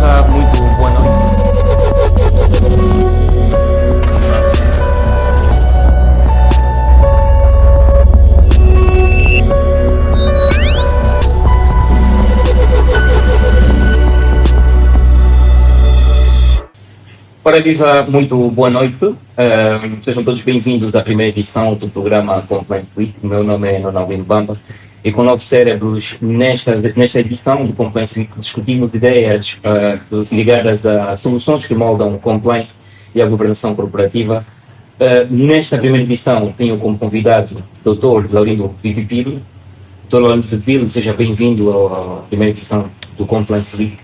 Muito boa noite. Ora, viva, muito boa noite. Sejam todos bem-vindos à primeira edição do programa Compliance Week. O meu nome é Ronaldinho Bamba e com Novos Cérebros, nesta edição do Compliance Week, discutimos ideias ligadas a soluções que moldam o compliance e a governação corporativa. Nesta primeira edição, tenho como convidado o Dr. Laurindo Pipipilo. Dr. Laurindo Pipipilo, seja bem-vindo à primeira edição do Compliance Week.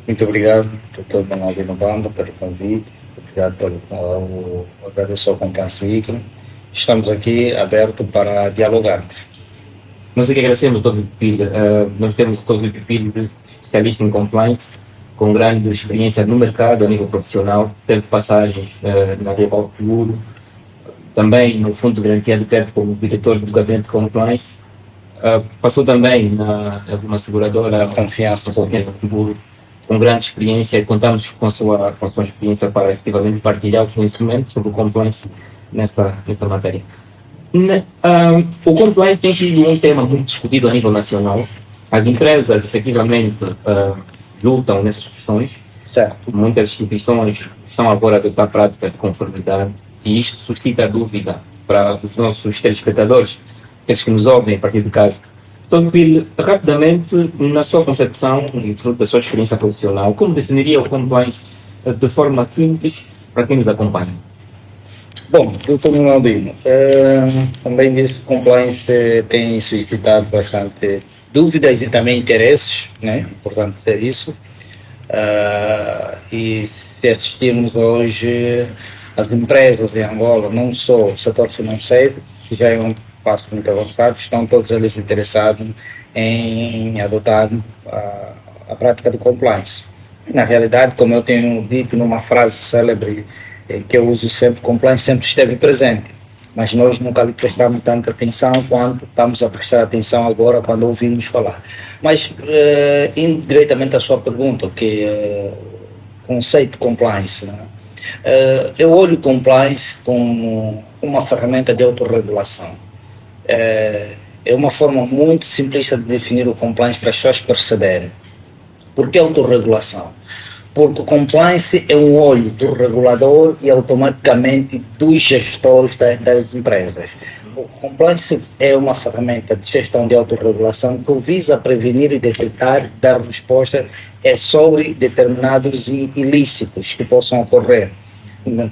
Muito obrigado, Dr. Ronaldinho Bamba, pelo convite. Obrigado agradeço ao Compliance Week. Estamos aqui abertos para dialogarmos. Nós aqui agradecemos o Dr. Pipipilo. Nós temos o Dr. Pipipilo, especialista em compliance, com grande experiência no mercado a nível profissional, teve passagens na Deval Seguro, também no Fundo de Garantia de Crédito como diretor do Gabinete de Compliance, passou também numa seguradora, A Confiança Seguro, com grande experiência, e contamos com a sua experiência para efetivamente partilhar o conhecimento sobre o compliance nessa matéria. O compliance tem sido um tema muito discutido a nível nacional. As empresas efetivamente lutam nessas questões. Certo. Muitas instituições estão agora a adotar práticas de conformidade e isto suscita dúvida para os nossos telespectadores, aqueles que nos ouvem a partir de casa. Então, Pil, rapidamente, na sua concepção e fruto da sua experiência profissional, como definiria o compliance de forma simples para quem nos acompanha? Bom, Dr. Ronaldinho, como bem disse, compliance tem suscitado bastante dúvidas e também interesses, né? Importante dizer isso. E se assistirmos hoje, as empresas em Angola, não só o setor financeiro, que já é um passo muito avançado, estão todos eles interessados em adotar a prática do compliance. E, na realidade, como eu tenho dito numa frase célebre que eu uso sempre, compliance sempre esteve presente, mas nós nunca lhe prestamos tanta atenção quanto estamos a prestar atenção agora quando ouvimos falar. Mas, indiretamente à sua pergunta, que é conceito compliance, né? Eu olho compliance como uma ferramenta de autorregulação. É uma forma muito simplista de definir o compliance para as pessoas perceberem. Por que autorregulação? Porque o compliance é o olho do regulador e automaticamente dos gestores das empresas. O compliance é uma ferramenta de gestão de autorregulação que visa prevenir e detectar, dar resposta sobre determinados ilícitos que possam ocorrer.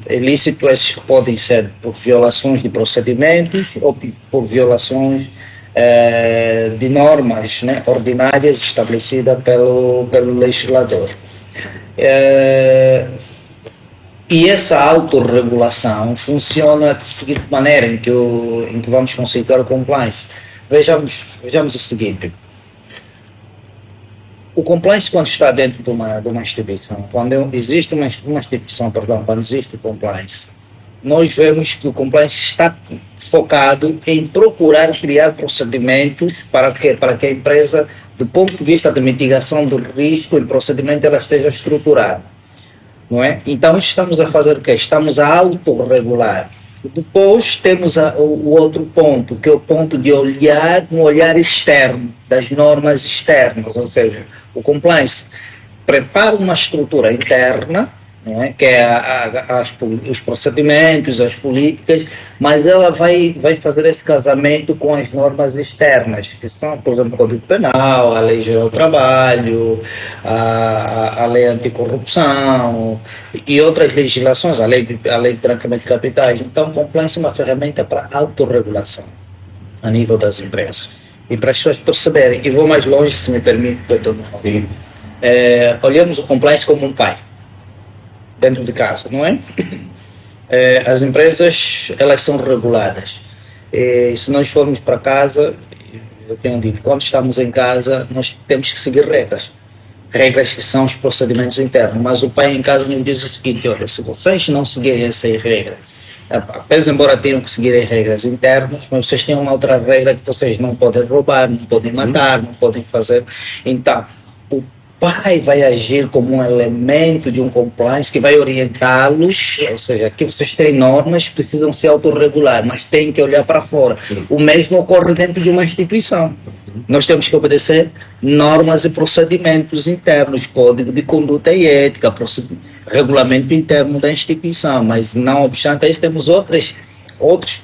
Ilícitos esses que podem ser por violações de procedimentos ou por violações de normas, né, ordinárias estabelecidas pelo legislador. E essa autorregulação funciona da seguinte maneira em que vamos conceituar o compliance. Vejamos o seguinte. O compliance, quando está dentro de uma instituição, quando existe uma instituição, quando existe o compliance, nós vemos que o compliance está focado em procurar criar procedimentos para que a empresa, do ponto de vista de mitigação do risco e procedimento, ela esteja estruturada, não é? Então estamos a fazer o quê? Estamos a autorregular. Depois temos o outro ponto, que é o ponto de olhar, um olhar externo, das normas externas, ou seja, o compliance prepara uma estrutura interna, não é? Que é os procedimentos, as políticas, mas ela vai fazer esse casamento com as normas externas, que são, por exemplo, o Código Penal, a Lei Geral do Trabalho, a Lei Anticorrupção e outras legislações, a Lei de Branqueamento de Capitais. Então, o compliance é uma ferramenta para autorregulação a nível das empresas. E para as pessoas perceberem, e vou mais longe, se me permite, doutor, olhamos o compliance como um pai dentro de casa, não é? As empresas, elas são reguladas. Se nós formos para casa, eu tenho dito, quando estamos em casa, nós temos que seguir regras que são os procedimentos internos, mas o pai em casa nos diz o seguinte: olha, se vocês não seguirem essas regras, apesar embora tenham que seguir as regras internas, mas vocês têm uma outra regra que vocês não podem roubar, não podem matar, não podem fazer. Então, o pai vai agir como um elemento de um compliance que vai orientá-los, ou seja, aqui vocês têm normas que precisam se autorregular, mas têm que olhar para fora. O mesmo ocorre dentro de uma instituição. Nós temos que obedecer normas e procedimentos internos, código de conduta e ética, regulamento interno da instituição, mas não obstante isso temos outros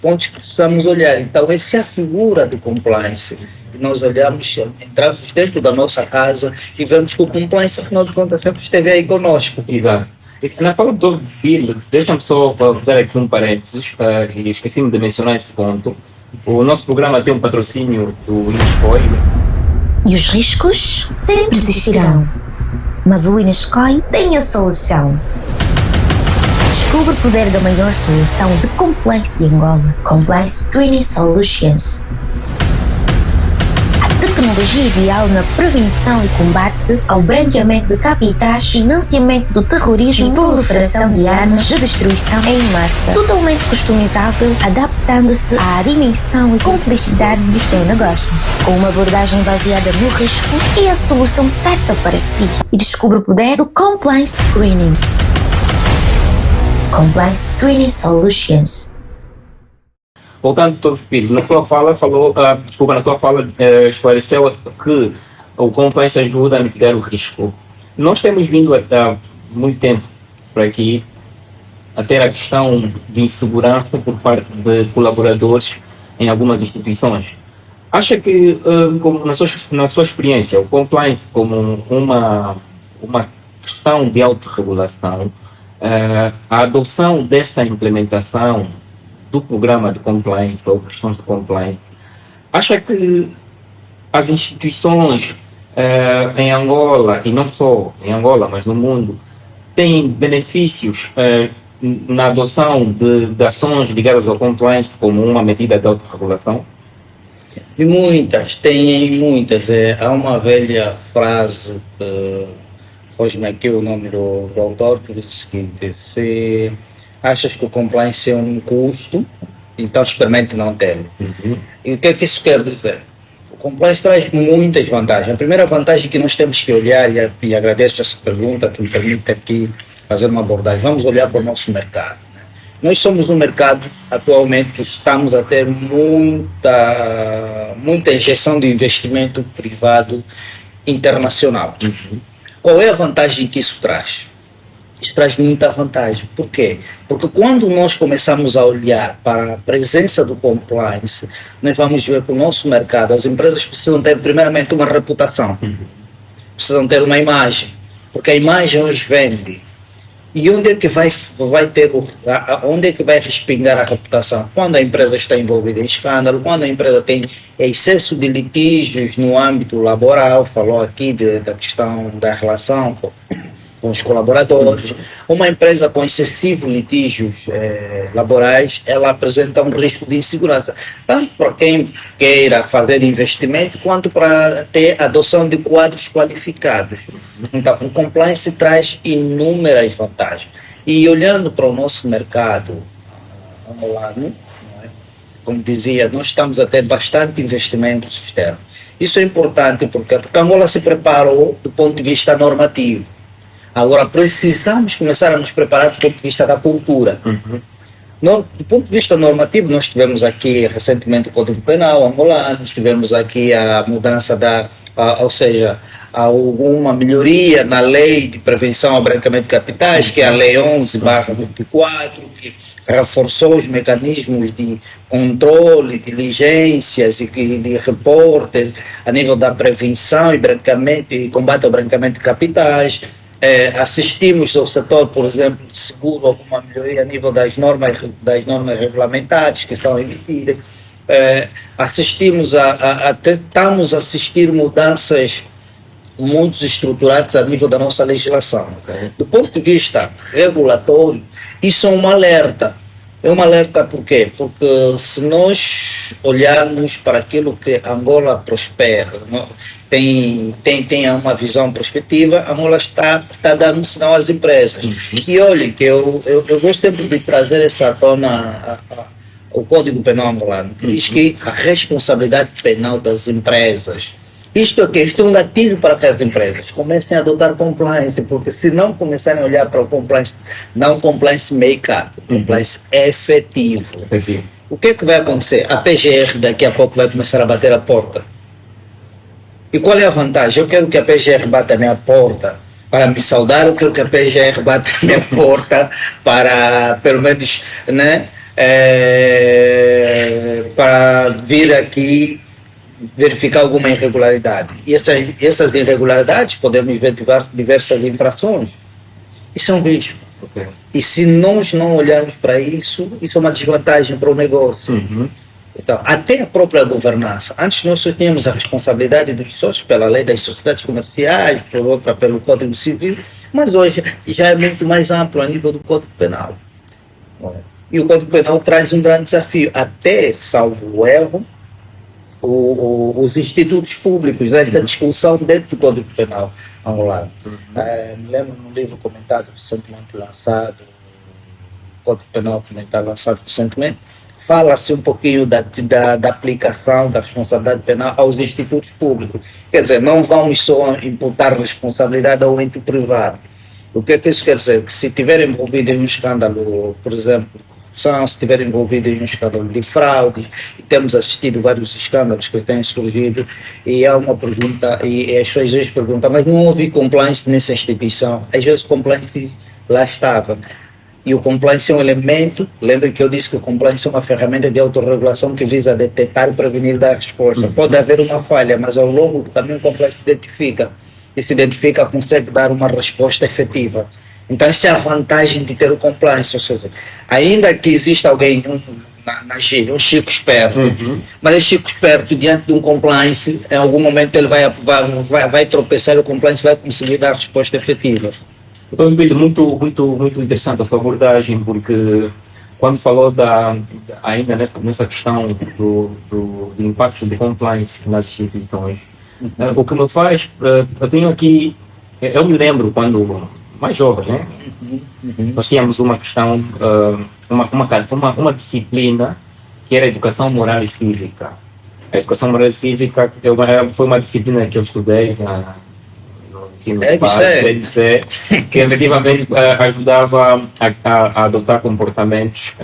pontos que precisamos olhar. Então essa é a figura do compliance. Nós olhamos, entramos dentro da nossa casa e vemos que o compliance, afinal de contas, sempre esteve aí conosco. Exato. Na fala do Bill, deixa-me só dar aqui um parênteses, e esqueci-me de mencionar esse ponto. O nosso programa tem um patrocínio do Inescoy. E os riscos sempre existirão, mas o Inescoy tem a solução. Descubra o poder da maior solução de compliance de Angola, Compliance Screening Solutions. A tecnologia ideal na prevenção e combate ao branqueamento de capitais, financiamento do terrorismo e proliferação de armas de destruição em massa. Totalmente customizável, adaptando-se à dimensão e complexidade do seu negócio. Com uma abordagem baseada no risco, é a solução certa para si. E descubra o poder do Compliance Screening. Compliance Screening Solutions. Voltando ao Filho, na sua fala esclareceu que o compliance ajuda a mitigar o risco. Nós temos vindo há muito tempo por aqui a ter a questão de insegurança por parte de colaboradores em algumas instituições. Acha que, como na sua experiência, o compliance como uma questão de autorregulação, a adoção dessa implementação do programa de compliance ou questões de compliance, acha que as instituições em Angola, e não só em Angola, mas no mundo, têm benefícios na adoção de ações ligadas ao compliance como uma medida de autorregulação? E muitas, tem muitas. Há uma velha frase, foge-me aqui o nome do autor, que diz o seguinte: se achas que o compliance é um custo, então experimente não tê-lo. E o que é que isso quer dizer? O compliance traz muitas vantagens. A primeira vantagem que nós temos que olhar, e agradeço essa pergunta que me permite aqui fazer uma abordagem, vamos olhar para o nosso mercado. Né? Nós somos um mercado atualmente que estamos a ter muita injeção de investimento privado internacional. Qual é a vantagem que isso traz? Isso traz muita vantagem. Por quê? Porque quando nós começamos a olhar para a presença do compliance, nós vamos ver que o nosso mercado, as empresas precisam ter primeiramente uma reputação, precisam ter uma imagem, porque a imagem os vende. E onde é que onde é que vai respingar a reputação? Quando a empresa está envolvida em escândalo, quando a empresa tem excesso de litígios no âmbito laboral, falou aqui da questão da relação com os colaboradores. Uma empresa com excessivos litígios laborais, ela apresenta um risco de insegurança, tanto para quem queira fazer investimento, quanto para ter adoção de quadros qualificados. Então, o compliance traz inúmeras vantagens. E olhando para o nosso mercado angolano, como dizia, nós estamos a ter bastante investimentos externos. Isso é importante porque a Angola se preparou do ponto de vista normativo. Agora precisamos começar a nos preparar do ponto de vista da cultura. Do ponto de vista normativo, nós tivemos aqui recentemente o Código Penal angolano, tivemos aqui a mudança ou seja, alguma melhoria na lei de prevenção ao branqueamento de capitais, que é a Lei 11/24, que reforçou os mecanismos de controle, diligências e de repórter a nível da prevenção e combate ao branqueamento de capitais. Assistimos ao setor, por exemplo, de seguro, alguma melhoria a nível das normas regulamentares que estão emitidas. Estamos a assistir mudanças muito estruturadas a nível da nossa legislação. Do ponto de vista regulatório, isso é um alerta. É um alerta por quê? Porque se nós olharmos para aquilo que Angola prospera, tem uma visão prospectiva, Angola está dando um sinal às empresas. E olhem, que eu gosto sempre de trazer essa à tona o Código Penal angolano, que diz que a responsabilidade penal das empresas Isto aqui, isto é um gatilho para que as empresas comecem a adotar compliance, porque se não começarem a olhar para o compliance, não compliance make-up, compliance efetivo. Efetivo. O que é que vai acontecer? A PGR daqui a pouco vai começar a bater a porta. E qual é a vantagem? Eu quero que a PGR bata a minha porta para me saudar, eu quero que a PGR bata a minha porta para, pelo menos, né, para vir aqui verificar alguma irregularidade. E essas irregularidades podemos ver diversas infrações. Isso é um risco. Ok. E se nós não olharmos para isso, isso é uma desvantagem para o negócio. Então, até a própria governança. Antes nós só tínhamos a responsabilidade dos sócios pela lei das sociedades comerciais, pelo Código Civil, mas hoje já é muito mais amplo a nível do Código Penal. E o Código Penal traz um grande desafio, até, salvo o erro, os institutos públicos, essa discussão dentro do Código Penal ao lado. Me lembro num livro comentado recentemente lançado, o Código Penal comentado lançado recentemente, fala-se um pouquinho da aplicação da responsabilidade penal aos institutos públicos. Quer dizer, não vamos só imputar responsabilidade ao ente privado. O que é que isso quer dizer? Que se estiver envolvido em um escândalo, por exemplo, se estiver envolvido em um escândalo de fraude, e temos assistido vários escândalos que têm surgido, e há uma pergunta, e as pessoas às vezes perguntam, mas não houve compliance nessa instituição? Às vezes compliance lá estava. E o compliance é um elemento, lembre que eu disse que o compliance é uma ferramenta de autorregulação que visa detectar e prevenir dar resposta. Pode haver uma falha, mas ao longo do caminho o compliance identifica. E se identifica, consegue dar uma resposta efetiva. Então essa é a vantagem de ter o compliance, ou seja, ainda que exista alguém na gíria, um Chico esperto, mas esse Chico esperto diante de um compliance, em algum momento ele vai tropeçar e o compliance vai conseguir dar resposta efetiva. Então, muito interessante a sua abordagem, porque quando falou ainda nessa questão do impacto de compliance nas instituições, o que me faz, eu tenho aqui, eu me lembro quando mais jovem, né? Nós tínhamos uma questão, uma disciplina que era educação moral e cívica. A educação moral e cívica foi uma disciplina que eu estudei no ensino básico, que efetivamente ajudava a adotar comportamentos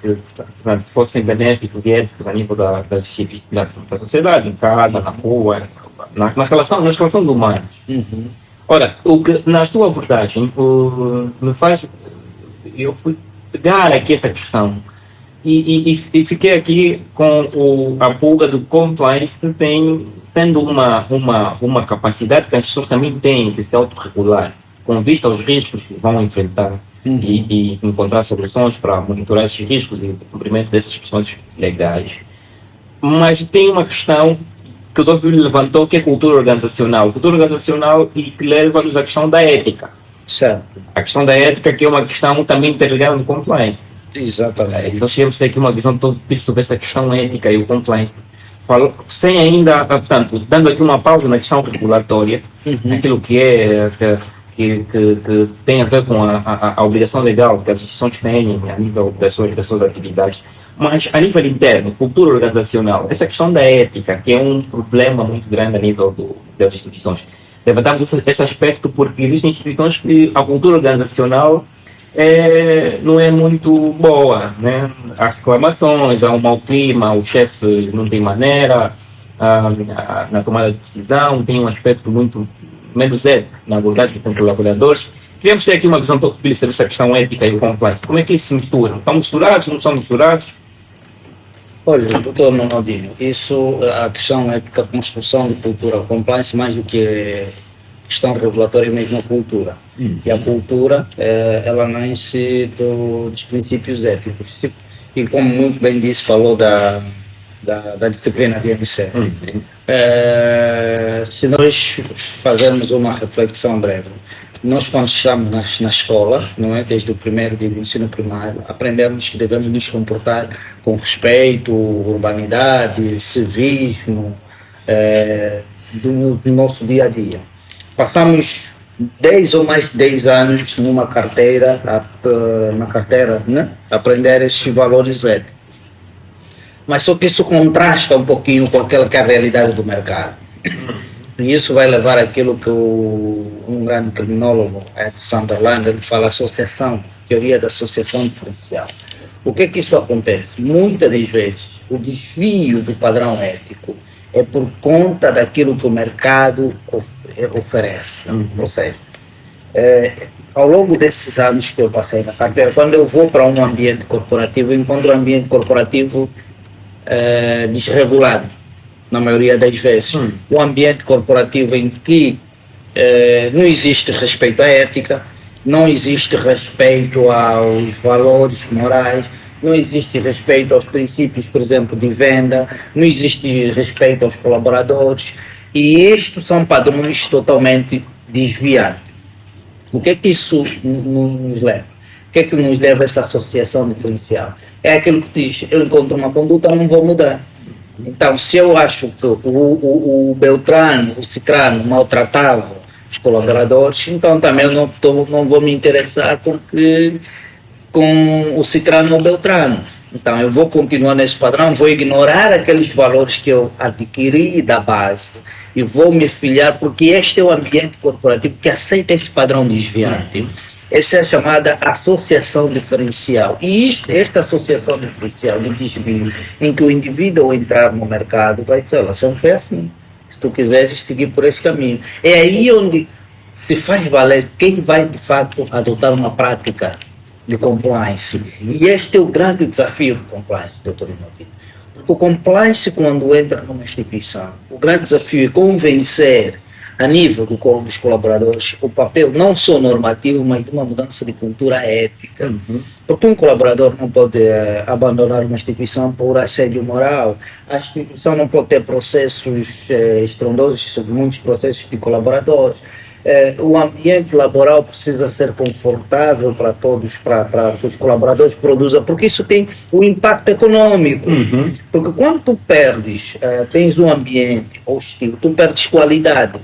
que fossem benéficos e éticos a nível da sociedade, em casa, na rua, nas relações humanas. Ora, o que na sua abordagem me faz, eu fui pegar aqui essa questão e fiquei aqui com a pulga do compliance sendo uma capacidade que as pessoas também têm de se autorregular com vista aos riscos que vão enfrentar e encontrar soluções para monitorar esses riscos e o cumprimento dessas questões legais. Mas tem uma questão que o Dr. levantou, que é cultura organizacional. Cultura organizacional e que leva-nos à questão da ética. Certo. A questão da ética, que é uma questão também interligada no compliance. Exatamente. Nós temos aqui uma visão sobre essa questão ética e o compliance. Sem ainda, portanto, dando aqui uma pausa na questão regulatória, aquilo que tem a ver com a obrigação legal que as instituições têm a nível das suas atividades. Mas a nível interno, cultura organizacional, essa questão da ética, que é um problema muito grande a nível das instituições. Levantamos esse aspecto porque existem instituições que a cultura organizacional não é muito boa, né? Há reclamações, há um mau clima, o chefe não tem maneira, na tomada de decisão, tem um aspecto muito menos ético na abordagem com colaboradores. Queremos ter aqui uma visão sobre essa questão ética e o compliance. Como é que isso se mistura? Estão misturados, não estão misturados? Olha, doutor Ronaldinho, isso, a questão ética, construção de cultura, compliance, mais do que questão regulatória, é mesmo a cultura. E a cultura, ela nasce dos princípios éticos. E como muito bem disse, falou da disciplina de MC. Se nós fazermos uma reflexão breve, nós quando estamos na escola, não é, desde o primeiro dia do ensino primário, aprendemos que devemos nos comportar com respeito, urbanidade, civismo, do nosso dia a dia. Passamos 10 ou mais de 10 anos numa carteira, né, aprender esses valores éticos. Mas só que isso contrasta um pouquinho com aquela que é a realidade do mercado. E isso vai levar àquilo que um grande criminólogo, Ed Sunderland, ele fala associação, teoria da associação diferencial. O que é que isso acontece? Muitas das vezes, o desvio do padrão ético é por conta daquilo que o mercado oferece. Ou seja, ao longo desses anos que eu passei na carteira, quando eu vou para um ambiente corporativo, eu encontro um ambiente corporativo desregulado, na maioria das vezes. Um ambiente corporativo em que não existe respeito à ética, não existe respeito aos valores morais, não existe respeito aos princípios, por exemplo, de venda, não existe respeito aos colaboradores, e estes são padrões totalmente desviados. O que é que isso nos leva? O que é que nos leva a essa associação diferencial? É aquilo que diz, eu encontro uma conduta, não vou mudar. Então, se eu acho que o Beltrano, o Cicrano maltratava os colaboradores, então também eu não vou me interessar com o Cicrano ou o Beltrano. Então eu vou continuar nesse padrão, vou ignorar aqueles valores que eu adquiri da base e vou me filiar, porque este é o ambiente corporativo que aceita esse padrão desviante. Essa é a chamada associação diferencial. E esta associação diferencial de desvio, em que o indivíduo ao entrar no mercado vai dizer, olha, sempre foi assim. Se tu quiseres seguir por esse caminho. É aí onde se faz valer quem vai de fato adotar uma prática de compliance. E este é o grande desafio do compliance, doutor Inotino. Porque o compliance, quando entra numa instituição, o grande desafio é convencer a nível dos colaboradores o papel não só normativo, mas de uma mudança de cultura ética. Porque um colaborador não pode abandonar uma instituição por assédio moral. A instituição não pode ter processos estrondosos, muitos processos de colaboradores. O ambiente laboral precisa ser confortável para todos, para que os colaboradores produzam, porque isso tem o impacto econômico. Porque quando tu tens um ambiente hostil, tu perdes qualidade.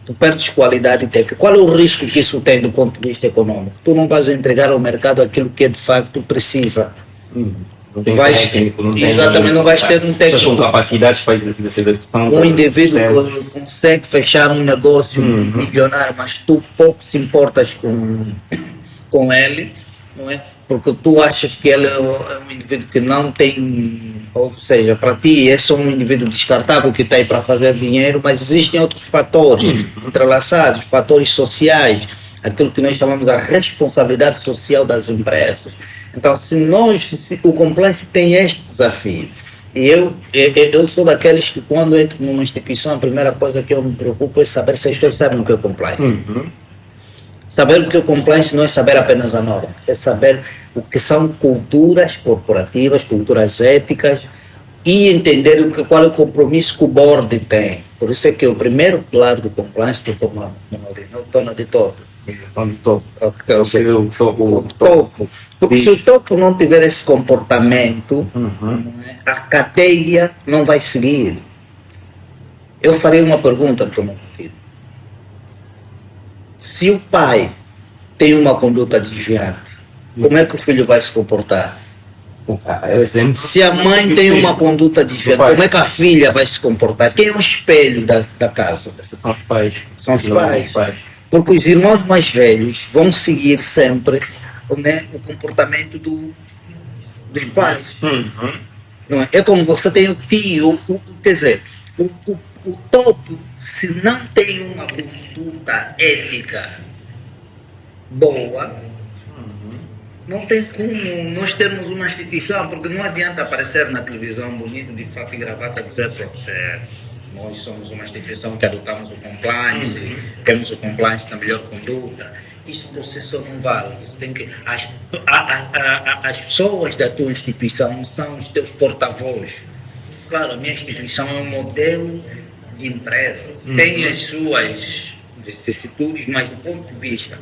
Tu perdes qualidade técnica. Qual é o risco que isso tem do ponto de vista econômico? Tu não vais entregar ao mercado aquilo que de facto precisa. Não tem técnico, não tem, exatamente, não vais ter um técnico. Com capacidades para execução. Um indivíduo que consegue fechar um negócio milionário, mas tu pouco se importas com ele, não é? Porque tu achas que ele é um indivíduo que não tem, ou seja, para ti é só um indivíduo descartável que está aí para fazer dinheiro, mas existem outros fatores entrelaçados, fatores sociais, aquilo que nós chamamos de responsabilidade social das empresas. Então, se o compliance tem este desafio, e eu sou daqueles que quando entro numa instituição, a primeira coisa que eu me preocupo é saber se as pessoas sabem o que é compliance. Saber o que é compliance não é saber apenas a norma, é saber o que são culturas corporativas, culturas éticas, e entender qual é o compromisso que o board tem. Por isso é que o primeiro pilar do compliance é o tono de topo. O topo. Porque se o topo não tiver esse comportamento, a cadeia não vai seguir. Eu farei uma pergunta para o meu filho. Se o pai tem uma conduta desviante, como é que o filho vai se comportar? Se a mãe tem uma conduta desviante, como é que a filha vai se comportar? Quem é o espelho da casa? São os pais. São os pais. Porque os irmãos mais velhos vão seguir sempre, né, o comportamento dos pais. Não é? É como você tem o tio, quer dizer, o topo, se não tem uma conduta ética boa, não tem como nós termos uma instituição, porque não adianta aparecer na televisão bonito, de fato e gravata, dizer nós somos uma instituição que adotamos o compliance, temos o compliance na melhor conduta. Isso por si só não vale. Você tem que, as pessoas da tua instituição são os teus porta-voz. Claro, a minha instituição é um modelo de empresa, tem as suas vicissitudes, mas do ponto de vista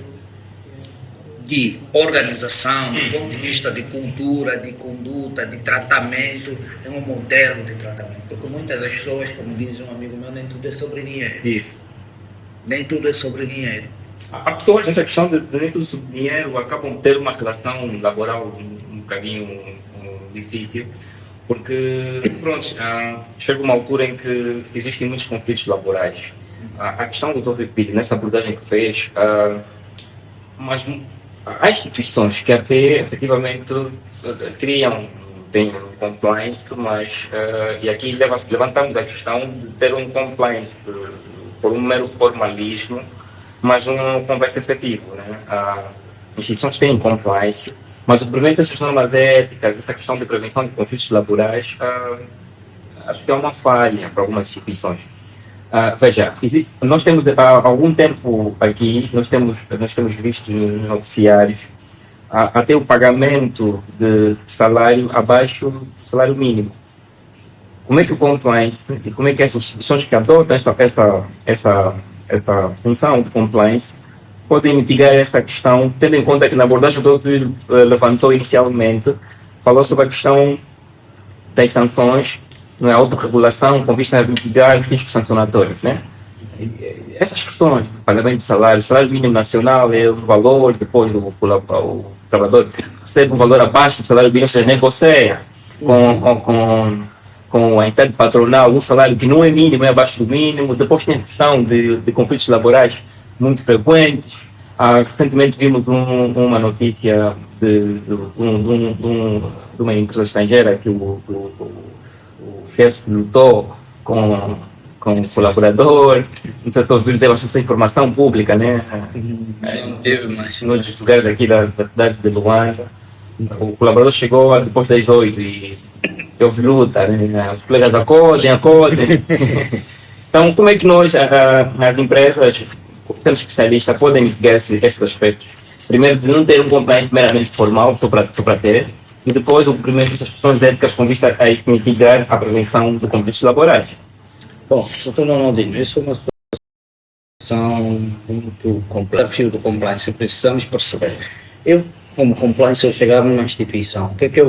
de organização, do ponto de vista de cultura, de conduta, de tratamento, é um modelo de tratamento. Porque muitas das pessoas, como diz um amigo meu, nem tudo é sobre dinheiro. Isso. Nem tudo é sobre dinheiro. Há pessoas nessa questão de nem tudo sobre dinheiro acabam por ter uma relação laboral um bocadinho difícil, Porque, pronto, chega uma altura em que existem muitos conflitos laborais. A questão do Dr. Pires, nessa abordagem que fez, mas há instituições que até efetivamente têm um compliance, mas e aqui levantamos a questão de ter um compliance por um mero formalismo, mas não compliance efetivo, né? Instituições têm compliance, mas o cumprimento dessas normas éticas, essa questão de prevenção de conflitos laborais, acho que é uma falha para algumas instituições. Veja, nós temos há algum tempo aqui, nós temos visto nos noticiários até o pagamento de salário abaixo do salário mínimo. Como é que o compliance e como é que as instituições que adotam essa função de compliance podem mitigar essa questão, tendo em conta que na abordagem que o doutor levantou inicialmente, falou sobre a questão das sanções, não é, autorregulação com vista a mitigar riscos sancionatórios, né? Essas questões de pagamento de salário, o salário mínimo nacional é o valor, depois o trabalhador recebe um valor abaixo do salário mínimo, ou seja, negocia com a entidade patronal um salário que não é mínimo, é abaixo do mínimo. Depois tem a questão de conflitos laborais muito frequentes. Recentemente vimos uma notícia de uma empresa estrangeira que o chefe lutou com um colaborador, no setor teve acesso à informação pública, né? Não teve, mas nos lugares aqui da cidade de Luanda. O colaborador chegou depois das 8 e houve luta, né? Os colegas acordem. Então, como é que nós, as empresas, sendo especialistas, podem mitigar esses aspectos? Primeiro, de não ter um compliance meramente formal, só para ter, e depois o cumprimento dessas questões éticas com vista a mitigar a prevenção de conflitos laborais. bom, doutor Ronaldinho, isso é uma situação muito complexa. O desafio do compliance, precisamos perceber. Eu, como compliance, eu chegar numa instituição, o que é que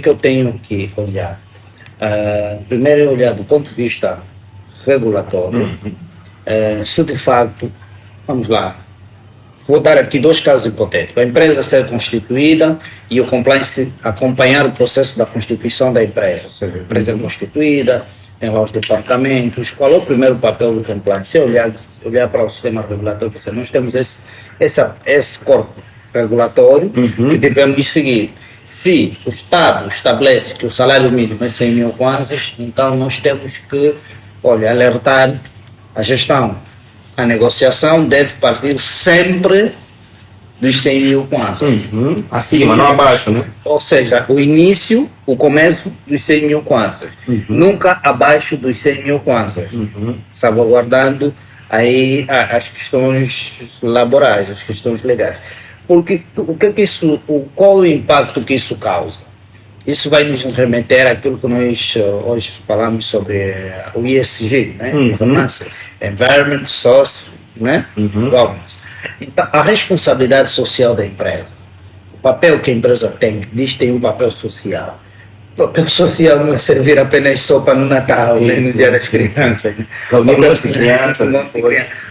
eu tenho que olhar? Primeiro, olhar do ponto de vista regulatório, se de facto, vamos lá, vou dar aqui dois casos hipotéticos: a empresa ser constituída e o compliance acompanhar o processo da constituição da empresa, ou seja, a empresa é constituída, tem lá os departamentos. Qual é o primeiro papel do compliance? É olhar para o sistema regulatório, porque nós temos esse corpo regulatório que devemos seguir. Se o Estado estabelece que o salário mínimo é 100 mil kwanzas, então nós temos que, alertar a gestão. A negociação deve partir sempre dos 100 mil kwanzas. Acima, não abaixo, né? Ou seja, o começo dos 100 mil kwanzas. Nunca abaixo dos 100 mil kwanzas. Salvaguardando aí as questões laborais, as questões legais. Porque qual o impacto que isso causa? Isso vai nos remeter àquilo que nós hoje falamos sobre o ESG, né? Environment, Social, né? Governance. Então, a responsabilidade social da empresa, o papel que a empresa tem, diz que tem um papel social. O papel social não é servir apenas sopa no Natal, nem no Dia das Crianças. O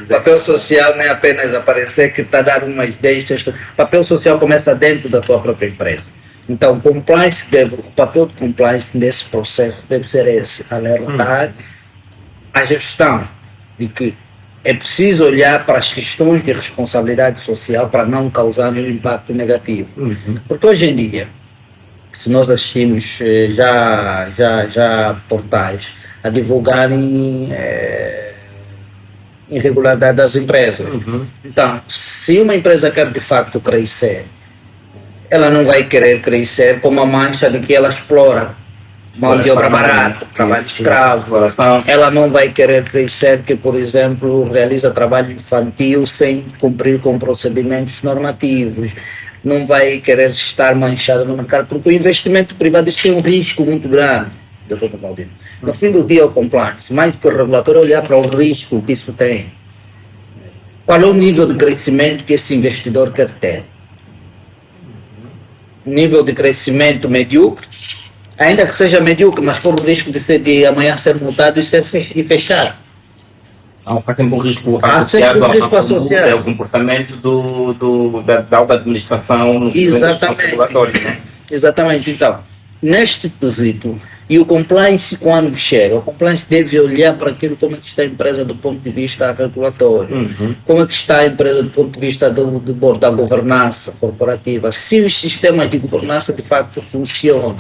papel social não é apenas aparecer que está a dar umas deixas. O papel social começa dentro da tua própria empresa. Então, o papel de compliance nesse processo deve ser esse: alertar a gestão de que é preciso olhar para as questões de responsabilidade social para não causar nenhum impacto negativo. Porque hoje em dia, se nós assistimos já portais a divulgarem irregularidade das empresas. Então, se uma empresa quer de facto crescer, ela não vai querer crescer com uma mancha de que ela explora mão de obra barata, trabalho escravo. Ela não vai querer crescer que, por exemplo, realiza trabalho infantil sem cumprir com procedimentos normativos. Não vai querer estar manchada no mercado, porque o investimento privado tem um risco muito grande. No fim do dia, o compliance, mais do que o regulatório, olhar para o risco que isso tem. Qual é o nível de crescimento que esse investidor quer ter? Nível de crescimento medíocre, ainda que seja medíocre, mas por o risco de amanhã ser multado e fechar. Há sempre um risco associado ao comportamento da alta administração no sistema regulatório, né? Exatamente. Então, neste quesito, e o compliance, quando chega, o compliance deve olhar para aquilo, como é que está a empresa do ponto de vista regulatório, como é que está a empresa do ponto de vista da governança corporativa, se os sistemas de governança de facto funcionam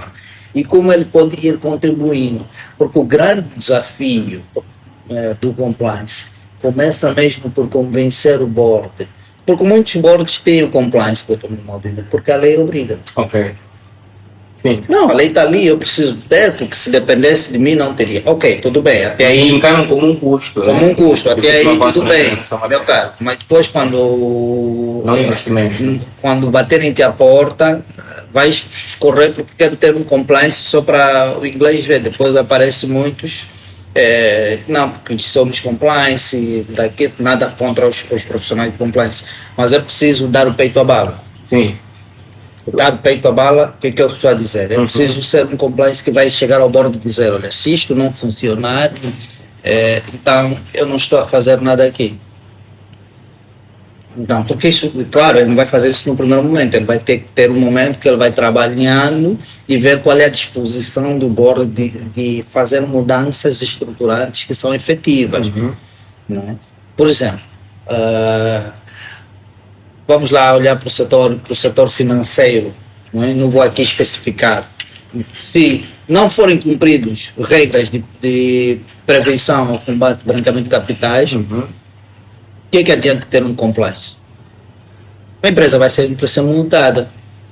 e como ele pode ir contribuindo, porque o grande desafio do compliance começa mesmo por convencer o board, porque muitos boards têm o compliance, doutor Maldino, porque a lei obriga. Ok. Sim. Não, a lei está ali, eu preciso ter, porque se dependesse de mim não teria. Ok, tudo bem, até aí. E encaram como um custo. Como um custo, Por até isso aí não avança tudo nessa bem, direção. meu caro. Mas depois quando Não é investimento. quando baterem-te a porta, vais correr porque quero ter um compliance só para o inglês ver. Depois aparecem muitos, não, porque somos compliance, daqui nada contra os profissionais de compliance, mas é preciso dar o peito à bala. Sim. Dar o peito à bala, o que é que eu estou a dizer? É preciso ser um compliance que vai chegar ao bordo e dizer, olha, se isto não funcionar, então eu não estou a fazer nada aqui. Então, porque isso, claro, ele não vai fazer isso no primeiro momento, ele vai ter que ter um momento que ele vai trabalhando e ver qual é a disposição do board de fazer mudanças estruturantes que são efetivas. Não é? Por exemplo, vamos lá olhar para o setor financeiro, não é? Não vou aqui especificar. Se não forem cumpridas regras de prevenção ao combate ao branqueamento de capitais, o que adianta ter um compliance? A empresa vai ser multada.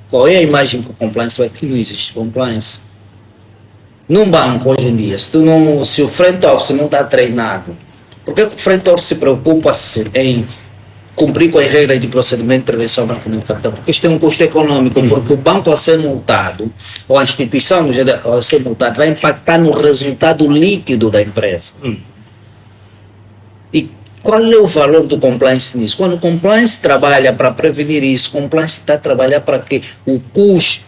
Qual é a imagem que o compliance vai ter? Não existe compliance. Num banco, hoje em dia, se o front office não está treinado, por que o front office se preocupa em cumprir com as regras de procedimento de prevenção do branqueamento de capital? Porque isto tem um custo econômico, porque o banco ao ser multado, ou a instituição ao ser multada, vai impactar no resultado líquido da empresa. E qual é o valor do compliance nisso? Quando o compliance trabalha para prevenir isso, o compliance está a trabalhar para que o custo,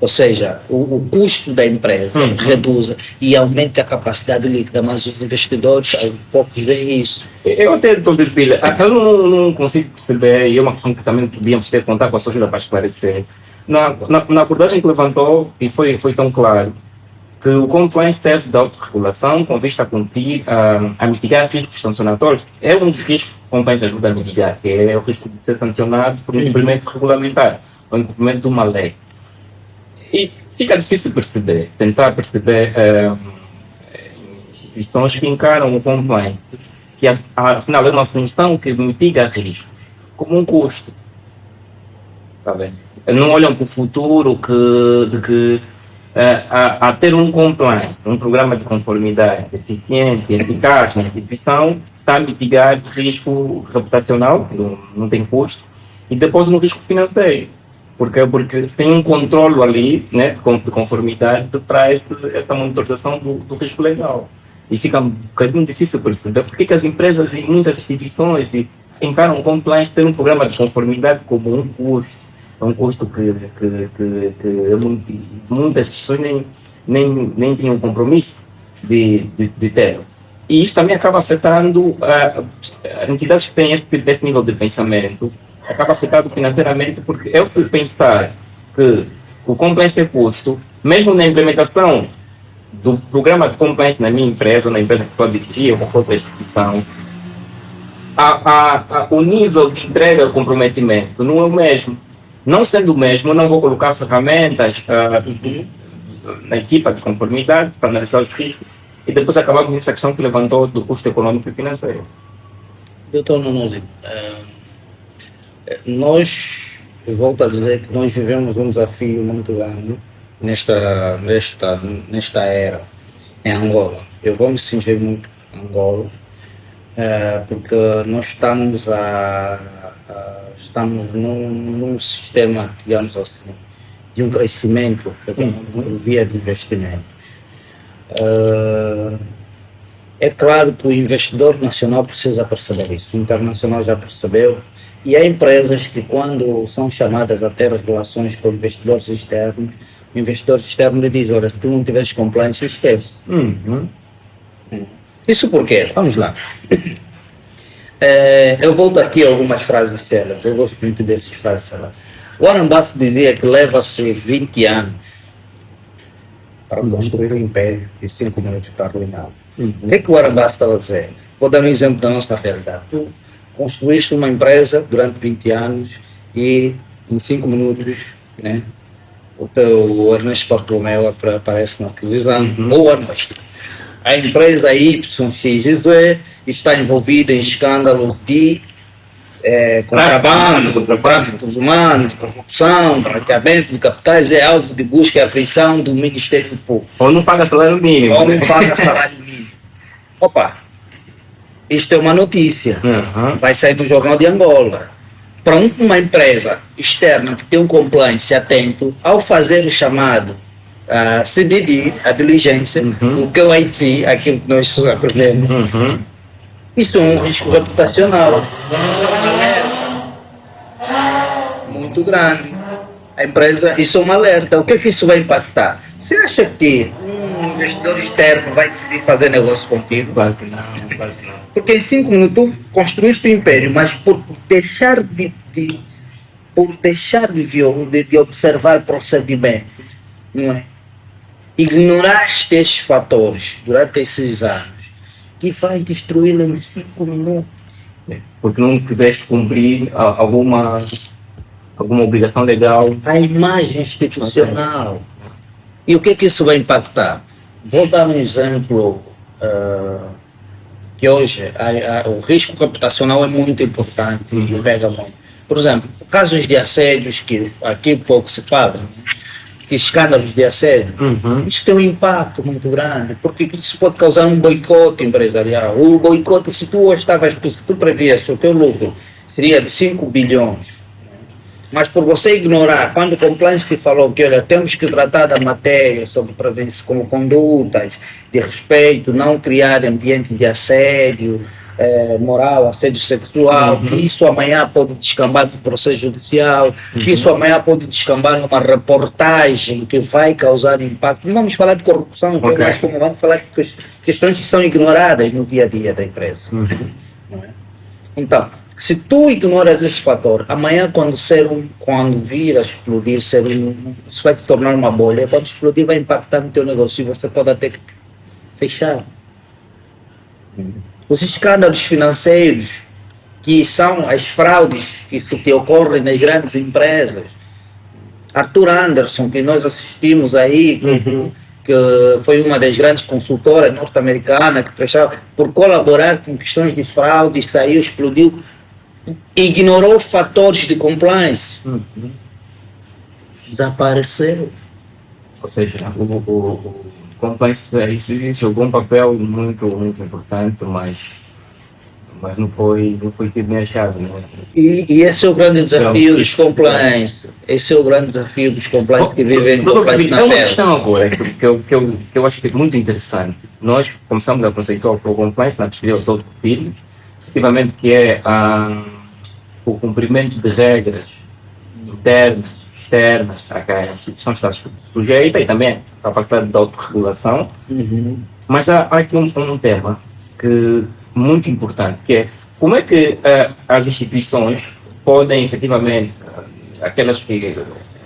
ou seja, o custo da empresa reduza e aumente a capacidade líquida, mas os investidores, poucos veem isso. Eu até estou de pilha, eu não consigo perceber, e é uma questão que também podíamos ter contato com a sociedade para esclarecer. Na abordagem que levantou, e foi tão claro, que o compliance serve de autorregulação com vista a cumprir, a mitigar riscos sancionatórios. É um dos riscos que o compliance ajuda a mitigar, que é o risco de ser sancionado por um incumprimento regulamentar, ou incumprimento de uma lei. E fica difícil tentar perceber instituições que encaram o compliance, que afinal é uma função que mitiga riscos, como um custo. Tá bem? Não olham para o futuro a ter um compliance, um programa de conformidade eficiente e eficaz na instituição, está a mitigar risco reputacional, que não tem custo, e depois um risco financeiro. Porque tem um controle ali, né, de conformidade para essa monitorização do risco legal. E fica um bocadinho difícil perceber porque que as empresas e muitas instituições encaram o compliance ter um programa de conformidade como um custo. É um custo que muitas instituições nem tinham compromisso de ter. E isso também acaba afetando entidades que têm esse nível de pensamento, acaba afetando financeiramente, porque eu se pensar que o compliance é custo, mesmo na implementação do programa de compliance na minha empresa, ou na empresa que estou a dirigir, ou qualquer outra instituição, o nível de entrega e comprometimento não é o mesmo. Não sendo o mesmo, eu não vou colocar ferramentas na equipa de conformidade para analisar os riscos e depois acabar com essa questão que levantou do custo econômico e financeiro. Doutor Nuno, eu volto a dizer que nós vivemos um desafio muito grande nesta era em Angola. Eu vou me cingir muito em Angola, porque nós estamos num sistema, digamos assim, de um crescimento por via de investimentos. É claro que o investidor nacional precisa perceber isso, o internacional já percebeu, e há empresas que, quando são chamadas a ter relações com investidores externos, o investidor externo lhe diz: olha, se tu não tiveres compliance, esquece. Isso por quê? Vamos lá. Eu volto aqui a algumas frases célebres, eu gosto muito dessas frases célebres. Warren Buffett dizia que leva-se 20 anos para construir um império e 5 minutos para arruiná-lo. O que é que o Warren Buffett estava a dizer? Vou dar um exemplo da nossa realidade. Tu construíste uma empresa durante 20 anos e em 5 minutos, né, o Ernesto Bartolomeu aparece na televisão, boa noite. A empresa YXZ está envolvida em escândalos de contrabando, tráfico humanos, corrupção, branqueamento de capitais, é alvo de busca e apreensão do Ministério Público. Ou não paga salário mínimo. Ou não paga salário mínimo. Opa, isto é uma notícia. Vai sair do Jornal de Angola. Para uma empresa externa que tem um compliance atento, ao fazer o chamado CDD, a diligência, o que é o IC, aquilo que nós aprendemos, isso é um risco reputacional. Isso é uma alerta muito grande. A empresa, isso é um alerta. O que é que isso vai impactar? Você acha que um investidor externo vai decidir fazer negócio contigo? Claro que não, claro que não. Porque em 5 minutos tu construíste o império, mas por deixar de observar procedimentos, não é? Ignoraste estes fatores durante esses anos, que vai destruí-lo em 5 minutos. Porque não quiseste cumprir alguma obrigação legal. A imagem institucional. E o que é que isso vai impactar? Vou dar um exemplo que hoje o risco reputacional é muito importante e pega muito. Por exemplo, casos de assédios que aqui pouco se fala, escândalos de assédio, isso tem um impacto muito grande, porque isso pode causar um boicote empresarial. O boicote, se tu previas o teu lucro seria de 5 bilhões, mas por você ignorar, quando o compliance te falou que, olha, temos que tratar da matéria sobre prevenção, como condutas de respeito, não criar ambiente de assédio moral, assédio sexual, que isso amanhã pode descambar no processo judicial, que isso amanhã pode descambar numa reportagem que vai causar impacto. Não vamos falar de corrupção, mas como vamos falar de questões que são ignoradas no dia a dia da empresa. Não é? Então, se tu ignoras esse fator, amanhã quando vir a explodir, isso vai se tornar uma bolha, quando explodir vai impactar no teu negócio e você pode até fechar. Os escândalos financeiros, que são as fraudes que ocorrem nas grandes empresas. Arthur Andersen, que nós assistimos aí, que foi uma das grandes consultoras norte-americanas, que prestava, por colaborar com questões de fraude, saiu, explodiu, ignorou fatores de compliance. Desapareceu. Ou seja, o compliance jogou um papel muito, muito importante, mas não foi tido nem achado. Né? E esse é o grande desafio dos compliance. Esse é o grande desafio dos compliance que vivem compliance na Terra. É uma Terra. questão agora que eu acho que é muito interessante. Nós começamos a conceituar o compliance na pesquisa do Dr. Filho, efetivamente, que é o cumprimento de regras internas, externas, a que a instituição está sujeita, e também a capacidade de autorregulação. Mas há aqui um tema muito importante, que é como é que as instituições podem efetivamente, as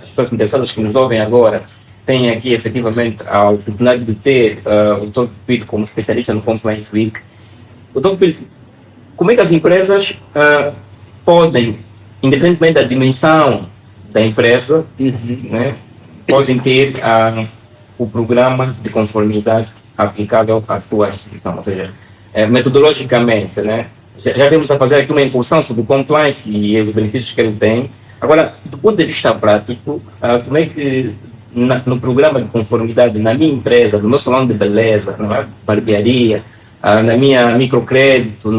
pessoas interessadas que nos ouvem agora, têm aqui efetivamente a oportunidade de ter o Dr. Pito como especialista no Compliance Week. O Dr. Pito, como é que as empresas podem, independentemente da dimensão da empresa, né, podem ter o programa de conformidade aplicável à sua instituição, ou seja, metodologicamente, né, já vimos a fazer aqui uma incursão sobre o compliance e os benefícios que ele tem. Agora, do ponto de vista prático, como é que no programa de conformidade, na minha empresa, no meu salão de beleza, na barbearia, na minha microcrédito,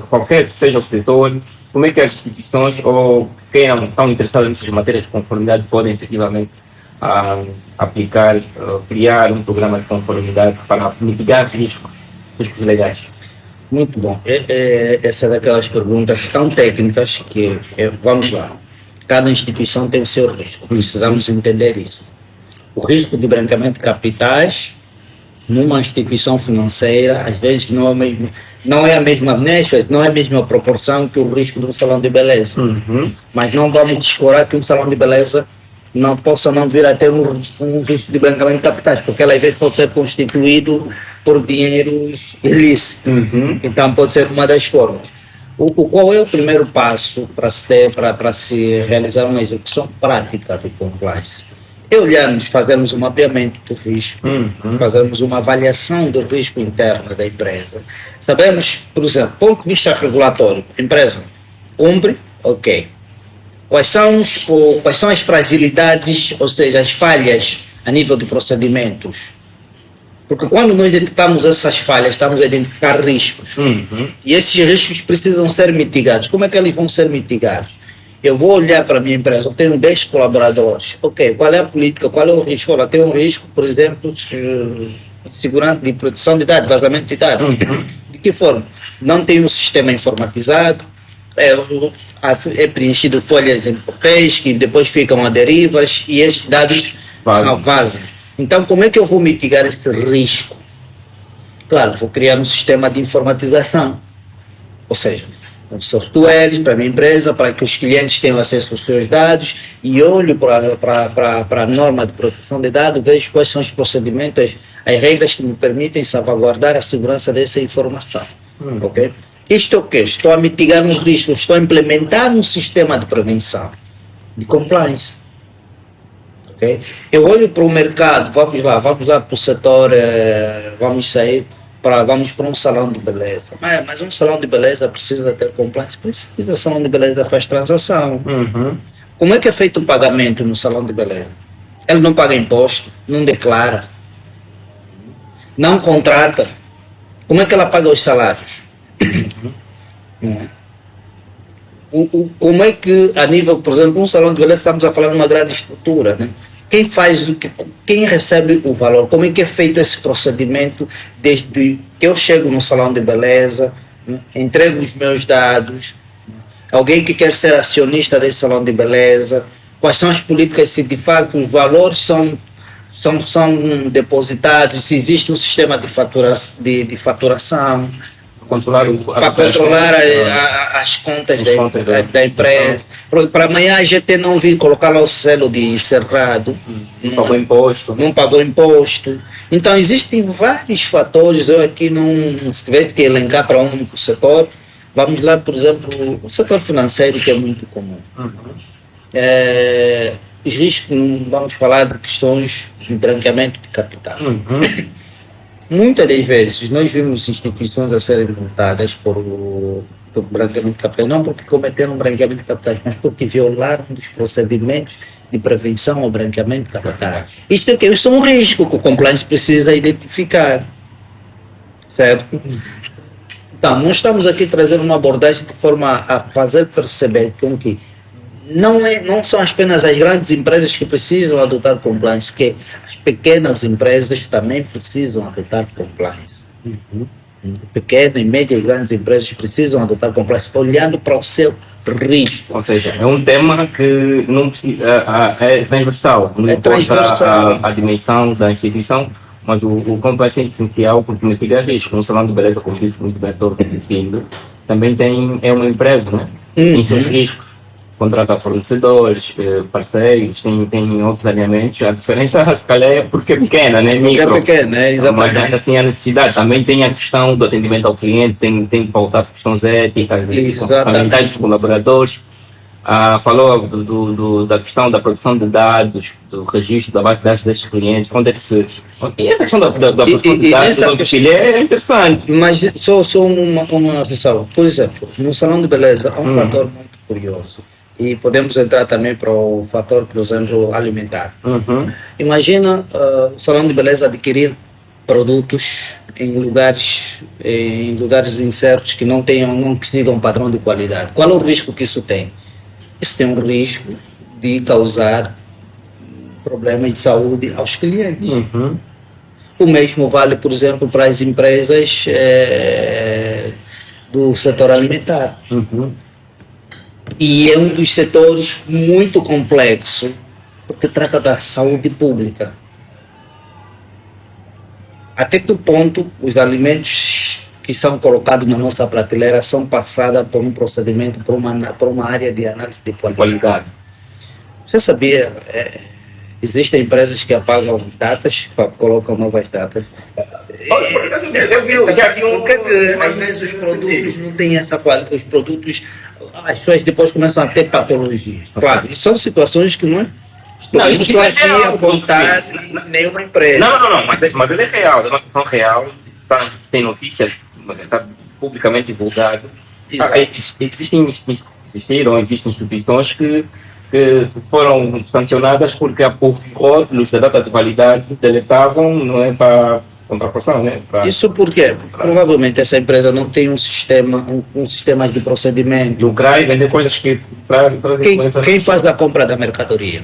qualquer que seja o setor, como é que as instituições ou quem não estão interessados nessas matérias de conformidade podem efetivamente aplicar, criar um programa de conformidade para mitigar riscos legais? Muito bom. Essa é daquelas perguntas tão técnicas que, vamos lá, cada instituição tem o seu risco, precisamos entender isso. O risco de branqueamento de capitais numa instituição financeira, às vezes não é a mesma proporção que o risco de um salão de beleza. Mas não vamos descurar que um salão de beleza possa não vir a ter um risco de branqueamento de capitais, porque ele às vezes pode ser constituído por dinheiros ilícitos. Então pode ser uma das formas. Qual é o primeiro passo para se realizar uma execução prática do compliance? É olharmos, fazermos um mapeamento do risco, fazermos uma avaliação do risco interno da empresa. Sabemos, por exemplo, do ponto de vista regulatório, a empresa cumpre, ok. Quais são as fragilidades, ou seja, as falhas a nível de procedimentos? Porque quando nós detectamos essas falhas, estamos a identificar riscos. E esses riscos precisam ser mitigados. Como é que eles vão ser mitigados? Eu vou olhar para a minha empresa, eu tenho 10 colaboradores. Ok, qual é a política, qual é o risco? Ela tem um risco, por exemplo, de segurança, de proteção de dados, vazamento de dados. De que forma? Não tem um sistema informatizado, é preenchido folhas em papéis que depois ficam a derivas e esses dados vazam. Então, como é que eu vou mitigar esse risco? Claro, vou criar um sistema de informatização, ou seja, softwares para a minha empresa, para que os clientes tenham acesso aos seus dados e olho para a norma de proteção de dados, vejo quais são os procedimentos, as regras que me permitem salvaguardar a segurança dessa informação. Ok? Isto é o quê? Estou a mitigar um risco, estou a implementar um sistema de prevenção, de compliance. Okay? Eu olho para o mercado, vamos lá para o setor, vamos para um salão de beleza. Mas um salão de beleza precisa ter compliance? Precisa. O salão de beleza faz transação. Como é que é feito o pagamento no salão de beleza? Ele não paga imposto, não declara, não contrata. Como é que ela paga os salários? Como é que, a nível, por exemplo, um salão de beleza, estamos a falar de uma grande estrutura, né? Quem recebe o valor? Como é que é feito esse procedimento desde que eu chego no salão de beleza, né? Entrego os meus dados, alguém que quer ser acionista desse salão de beleza, quais são as políticas, se de fato os valores são depositados, se existe um sistema de faturação, para controlar as contas da empresa. Para amanhã a gente não vir colocar lá o selo de cerrado. Não pagou imposto. Então existem vários fatores. Eu aqui se tivesse que elencar para um único setor, vamos lá, por exemplo, o setor financeiro, que é muito comum. Os riscos, vamos falar de questões de branqueamento de capital. Muitas das vezes nós vimos instituições a serem multadas por branqueamento de capitais, não porque cometeram branqueamento de capitais, mas porque violaram dos procedimentos de prevenção ao branqueamento de capitais. Isto é um risco que o compliance precisa identificar, certo? Então, nós estamos aqui trazendo uma abordagem de forma a fazer perceber que não são apenas as grandes empresas que precisam adotar compliance, que as pequenas empresas também precisam adotar compliance. Pequenas e médias e grandes empresas precisam adotar compliance, olhando para o seu risco. Ou seja, é um tema que não precisa, é transversal, não importa a dimensão da instituição, mas o compliance é essencial porque mitiga risco. No salão de beleza, como disse muito bem, também é uma empresa, né? Tem seus riscos. Contrata fornecedores, parceiros, tem outros alinhamentos. A diferença, se calhar, é porque é pequena, né? Micro. É pequena, exatamente. Mas ainda assim a necessidade. Também tem a questão do atendimento ao cliente, tem que pautar questões éticas, comportamentais dos colaboradores. Falou da questão da produção de dados, do registro da base de dados destes clientes. Onde é que se... E essa questão da produção de dados é interessante. Mas só uma ressalva. Por exemplo, no salão de beleza há um fator muito curioso. E podemos entrar também para o fator, por exemplo, alimentar. Imagina o salão de beleza adquirir produtos em lugares incertos que não sigam um padrão de qualidade. Qual é o risco que isso tem? Isso tem um risco de causar problemas de saúde aos clientes. O mesmo vale, por exemplo, para as empresas do setor alimentar. E é um dos setores muito complexo, porque trata da saúde pública. Até que ponto os alimentos que são colocados na nossa prateleira são passados por um procedimento, por uma área de análise de qualidade. Você sabia, existem empresas que apagam datas, colocam novas datas. Olha, por acaso, eu já vi Por que às vezes os produtos não têm essa qualidade, os produtos, as pessoas depois começam a ter patologias. Claro, e são situações que não isso estou é aqui real, a apontar nenhuma empresa. Não, mas ele é real, é uma situação real, tem notícias, está publicamente divulgado. Exato. Existem instituições que foram sancionadas porque os rótulos da data de validade deletavam, não é, para contrafação, né? Isso porque provavelmente essa empresa não tem um sistema de procedimento. Lucrar e vender coisas que trazem Quem faz a compra da mercadoria?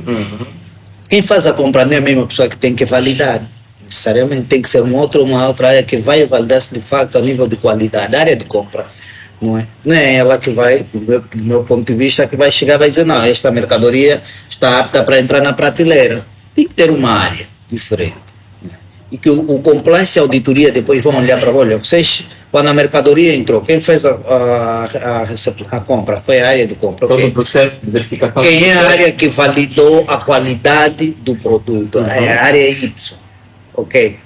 Quem faz a compra não é a mesma pessoa que tem que validar. Necessariamente tem que ser uma outra área que vai validar se de facto a nível de qualidade, a área de compra. Não é ela que vai, do meu ponto de vista, que vai chegar e vai dizer, não, esta mercadoria está apta para entrar na prateleira. Tem que ter uma área diferente. E que o compliance e a auditoria depois vão olhar para, olha, vocês, quando a mercadoria entrou, quem fez a compra? Foi a área de compra. Todo Okay? o processo de verificação. Quem é a área que validou a qualidade do produto? É a área Y. Ok?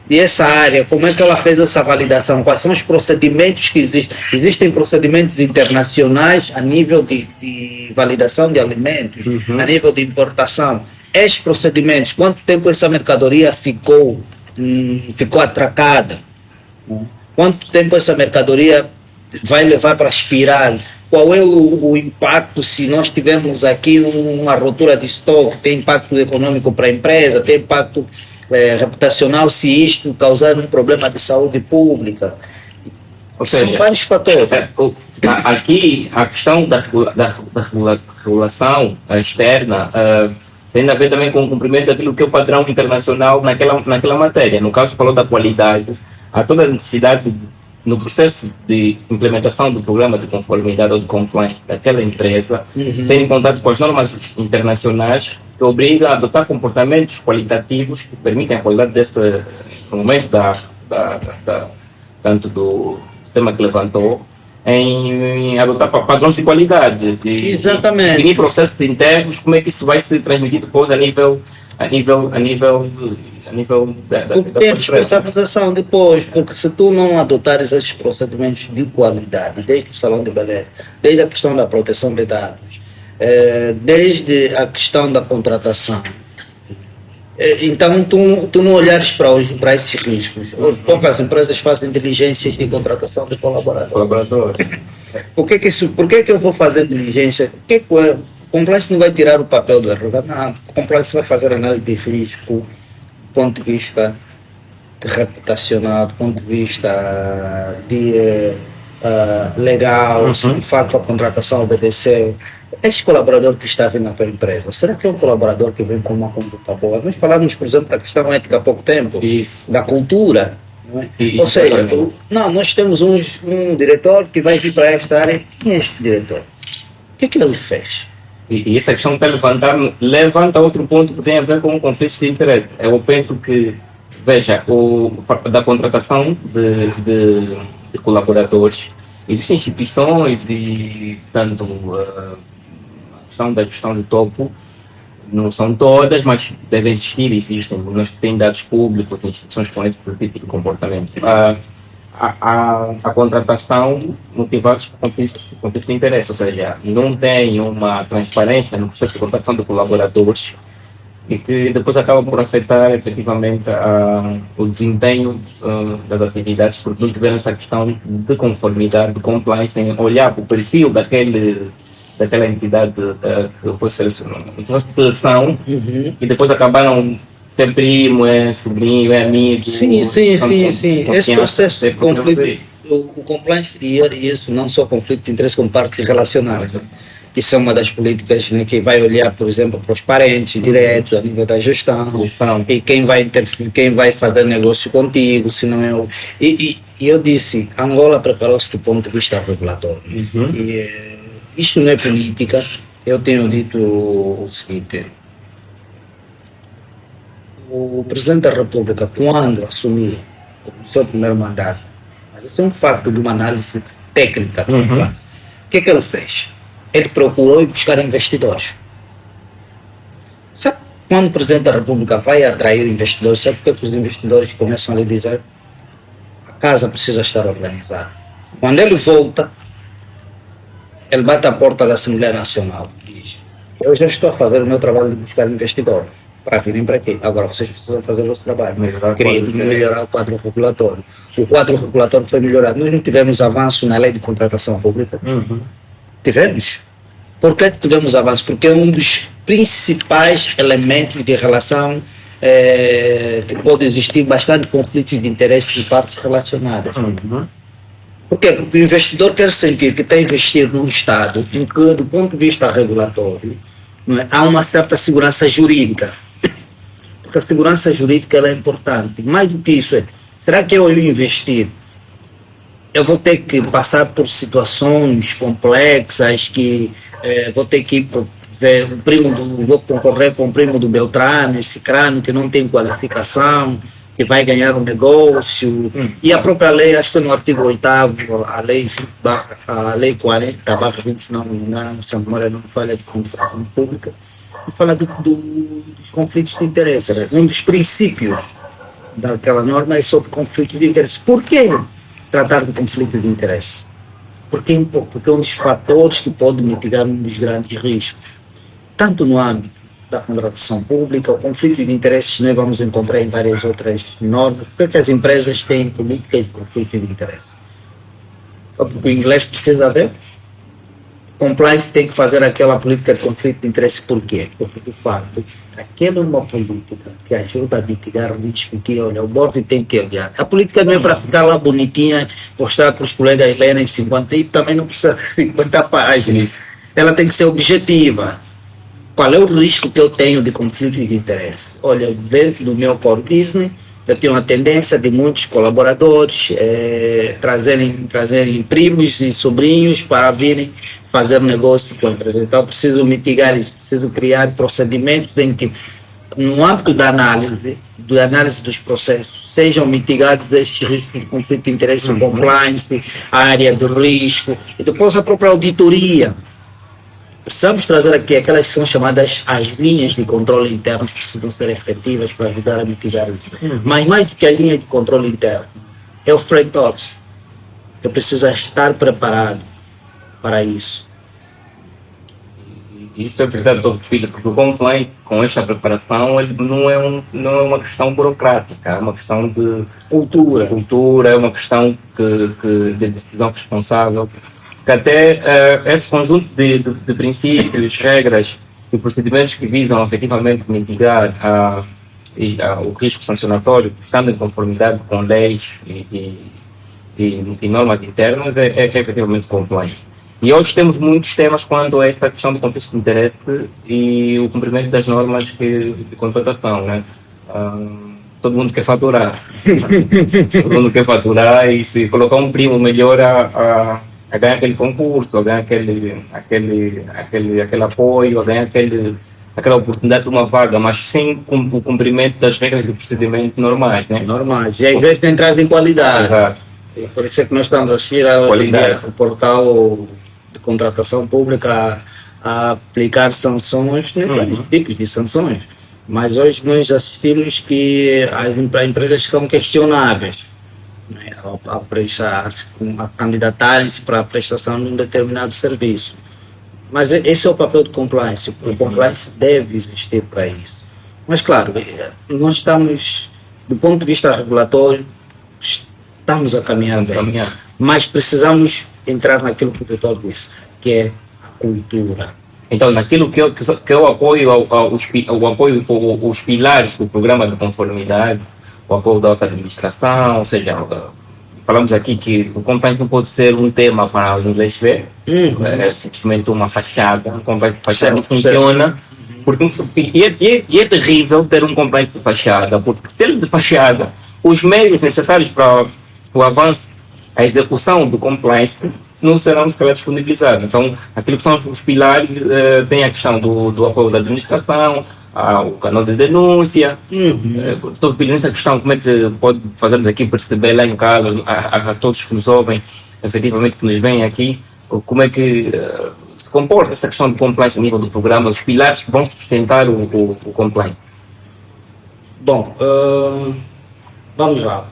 E essa área, como é que ela fez essa validação? Quais são os procedimentos que existem? Existem procedimentos internacionais a nível de validação de alimentos, a nível de importação. Esses procedimentos, quanto tempo essa mercadoria ficou atracada? Quanto tempo essa mercadoria vai levar para expirar? Qual é o impacto se nós tivermos aqui uma rotura de estoque? Tem impacto econômico para a empresa? Tem impacto reputacional se isto causar um problema de saúde pública? Ou seja, são vários fatores. Aqui a questão da regulação externa tem a ver também com o cumprimento daquilo que é o padrão internacional naquela matéria. No caso, falou da qualidade, há toda a necessidade no processo de implementação do programa de conformidade ou de compliance daquela empresa, ter em contato com as normas internacionais que obrigam a adotar comportamentos qualitativos que permitem a qualidade desse, no momento tanto do tema que levantou, em adotar padrões de qualidade, Exatamente. definir processos internos, como é que isso vai se transmitir depois a nível Porque tem a responsabilização depois, porque se tu não adotares esses procedimentos de qualidade, desde o salão de beleza, desde a questão da proteção de dados, desde a questão da contratação, então tu não olhares para esses riscos. Hoje, poucas empresas fazem diligências de contratação de colaboradores. Por que eu vou fazer diligência? O compliance não vai tirar o papel do RH, não. O compliance vai fazer análise de risco, do ponto de vista reputacional, do ponto de vista legal, se de fato a contratação obedeceu. Esse colaborador que está vindo na tua empresa, será que é um colaborador que vem com uma conduta boa? Nós falamos, por exemplo, da questão ética há pouco tempo, da cultura. Não é? Ou seja, nós temos um diretor que vai vir para esta área. Quem é este diretor? O que é que ele fez? E essa questão que está levanta outro ponto que tem a ver com conflitos de interesse. Eu penso que, veja, da contratação de colaboradores, existem instituições e, tanto a questão do topo, não são todas, mas devem existem. Nós temos dados públicos, instituições com esse tipo de comportamento. A contratação motivados por conflitos de interesse, ou seja, não tem uma transparência no processo de contratação de colaboradores e que depois acaba por afetar efetivamente o desempenho das atividades, porque não tiveram essa questão de conformidade, de compliance, em olhar para o perfil daquela entidade que foi selecionada. Então, seleção e depois acabaram ter primo, sobrinho, amigo. Sim. Esse processo de conflito, o compliance e isso, não só conflito de interesse com partes relacionadas. Né? Isso é uma das políticas, né, que vai olhar, por exemplo, para os parentes diretos, a nível da gestão, e quem vai interferir, quem vai fazer negócio contigo, se não é o... E eu disse, Angola preparou-se do ponto de vista regulatório. E isto não é política. Eu tenho dito o seguinte: o Presidente da República, quando assumiu o seu primeiro mandato, mas isso é um facto de uma análise técnica, o que é que ele fez? Ele procurou ir buscar investidores. quando o Presidente da República vai atrair investidores, sabe por que os investidores começam a lhe dizer? A casa precisa estar organizada. Quando ele volta, ele bate à porta da Assembleia Nacional e diz: eu já estou a fazer o meu trabalho de buscar investidores para virem para aqui. Agora vocês precisam fazer o vosso trabalho. Melhorar o quadro regulatório. O quadro regulatório foi melhorado. Nós não tivemos avanço na lei de contratação pública. Tivemos. Por que tivemos avanço? Porque é um dos principais elementos de relação que pode existir bastante conflitos de interesses de partes relacionadas. Por quê? Porque o investidor quer sentir que está a investir num Estado em que, do ponto de vista regulatório, não é, há uma certa segurança jurídica. Porque a segurança jurídica ela é importante. Mais do que isso, será que eu investir, eu vou ter que passar por situações complexas que vou ter que ver vou concorrer com o primo do Beltrano, esse crânio que não tem qualificação, que vai ganhar um negócio, e a própria lei, acho que no artigo 8º, a lei 40/20, se não me engano, se a memória não falha, de contratação pública, e fala dos conflitos de interesse. Um dos princípios daquela norma é sobre conflitos de interesse. Por que tratar de conflito de interesse? Porque é um dos fatores que pode mitigar um dos grandes riscos, tanto no âmbito da contratação pública. O conflito de interesses nós vamos encontrar em várias outras normas. Por que as empresas têm políticas de conflito de interesse? Porque o inglês precisa ver. Compliance tem que fazer aquela política de conflito de interesse. Por quê? Porque, de fato, aquela é uma política que ajuda a mitigar o risco que, olha, o board tem que olhar. A política não é para ficar lá bonitinha, mostrar para os colegas lerem em 50, e também não precisa de 50 páginas. Ela tem que ser objetiva. Qual é o risco que eu tenho de conflito de interesse? Olha, dentro do meu core business, eu tenho a tendência de muitos colaboradores trazerem primos e sobrinhos para virem fazer negócio com a empresa. Então, eu preciso mitigar isso, preciso criar procedimentos em que, no âmbito da análise dos processos, sejam mitigados estes riscos de conflito de interesse, o compliance, a área do risco, e depois a própria auditoria. Precisamos trazer aqui aquelas que são chamadas as linhas de controle interno, que precisam ser efetivas para ajudar a mitigar isso. Mas mais do que a linha de controle interno, é o front office, que precisa estar preparado para isso. Isto é verdade, filho, porque o compliance, com esta preparação, ele não é uma questão burocrática, é uma questão de cultura, é uma questão de decisão responsável. Que até esse conjunto de princípios, regras e procedimentos que visam efetivamente mitigar o risco sancionatório, estando em conformidade com leis e normas internas, é efetivamente compliance. E hoje temos muitos temas quanto a essa questão do conflito de interesse e o cumprimento das normas de contratação, né? Todo mundo quer faturar. Todo mundo quer faturar, e se colocar um primo melhor a ganhar aquele concurso, a ganhar aquele apoio, a ganhar aquela oportunidade de uma vaga, mas sem o cumprimento das regras do procedimento normais, né? Normais. E às vezes nem trazem qualidade. Exato. Por isso é que nós estamos a assistir o portal de contratação pública a aplicar sanções, né? Vários tipos de sanções. Mas hoje nós assistimos que as empresas são questionáveis, né, a candidatarem-se para a prestação de um determinado serviço. Mas esse é o papel do compliance. O compliance deve existir para isso. Mas, claro, nós estamos, do ponto de vista regulatório, estamos a caminhar bem. Mas precisamos entrar naquilo que o doutor disse, que é a cultura. Então, naquilo que eu apoio os pilares do programa de conformidade, o apoio da alta administração, ou seja, falamos aqui que o compliance não pode ser um tema para o inglês ver, é simplesmente uma fachada. O compliance de fachada não funciona, porque, e é terrível ter um compliance de fachada, porque se ele de fachada, os meios necessários para o avanço, a execução do compliance não serão sequer disponibilizados. Então, aquilo que são os pilares, tem a questão do apoio da administração, o canal de denúncia, estou pedindo essa questão, como é que pode fazer-nos aqui perceber lá em casa, a todos que nos ouvem, efetivamente que nos vêm aqui, como é que, comporta essa questão de compliance a nível do programa, os pilares que vão sustentar o compliance? Bom, vamos lá.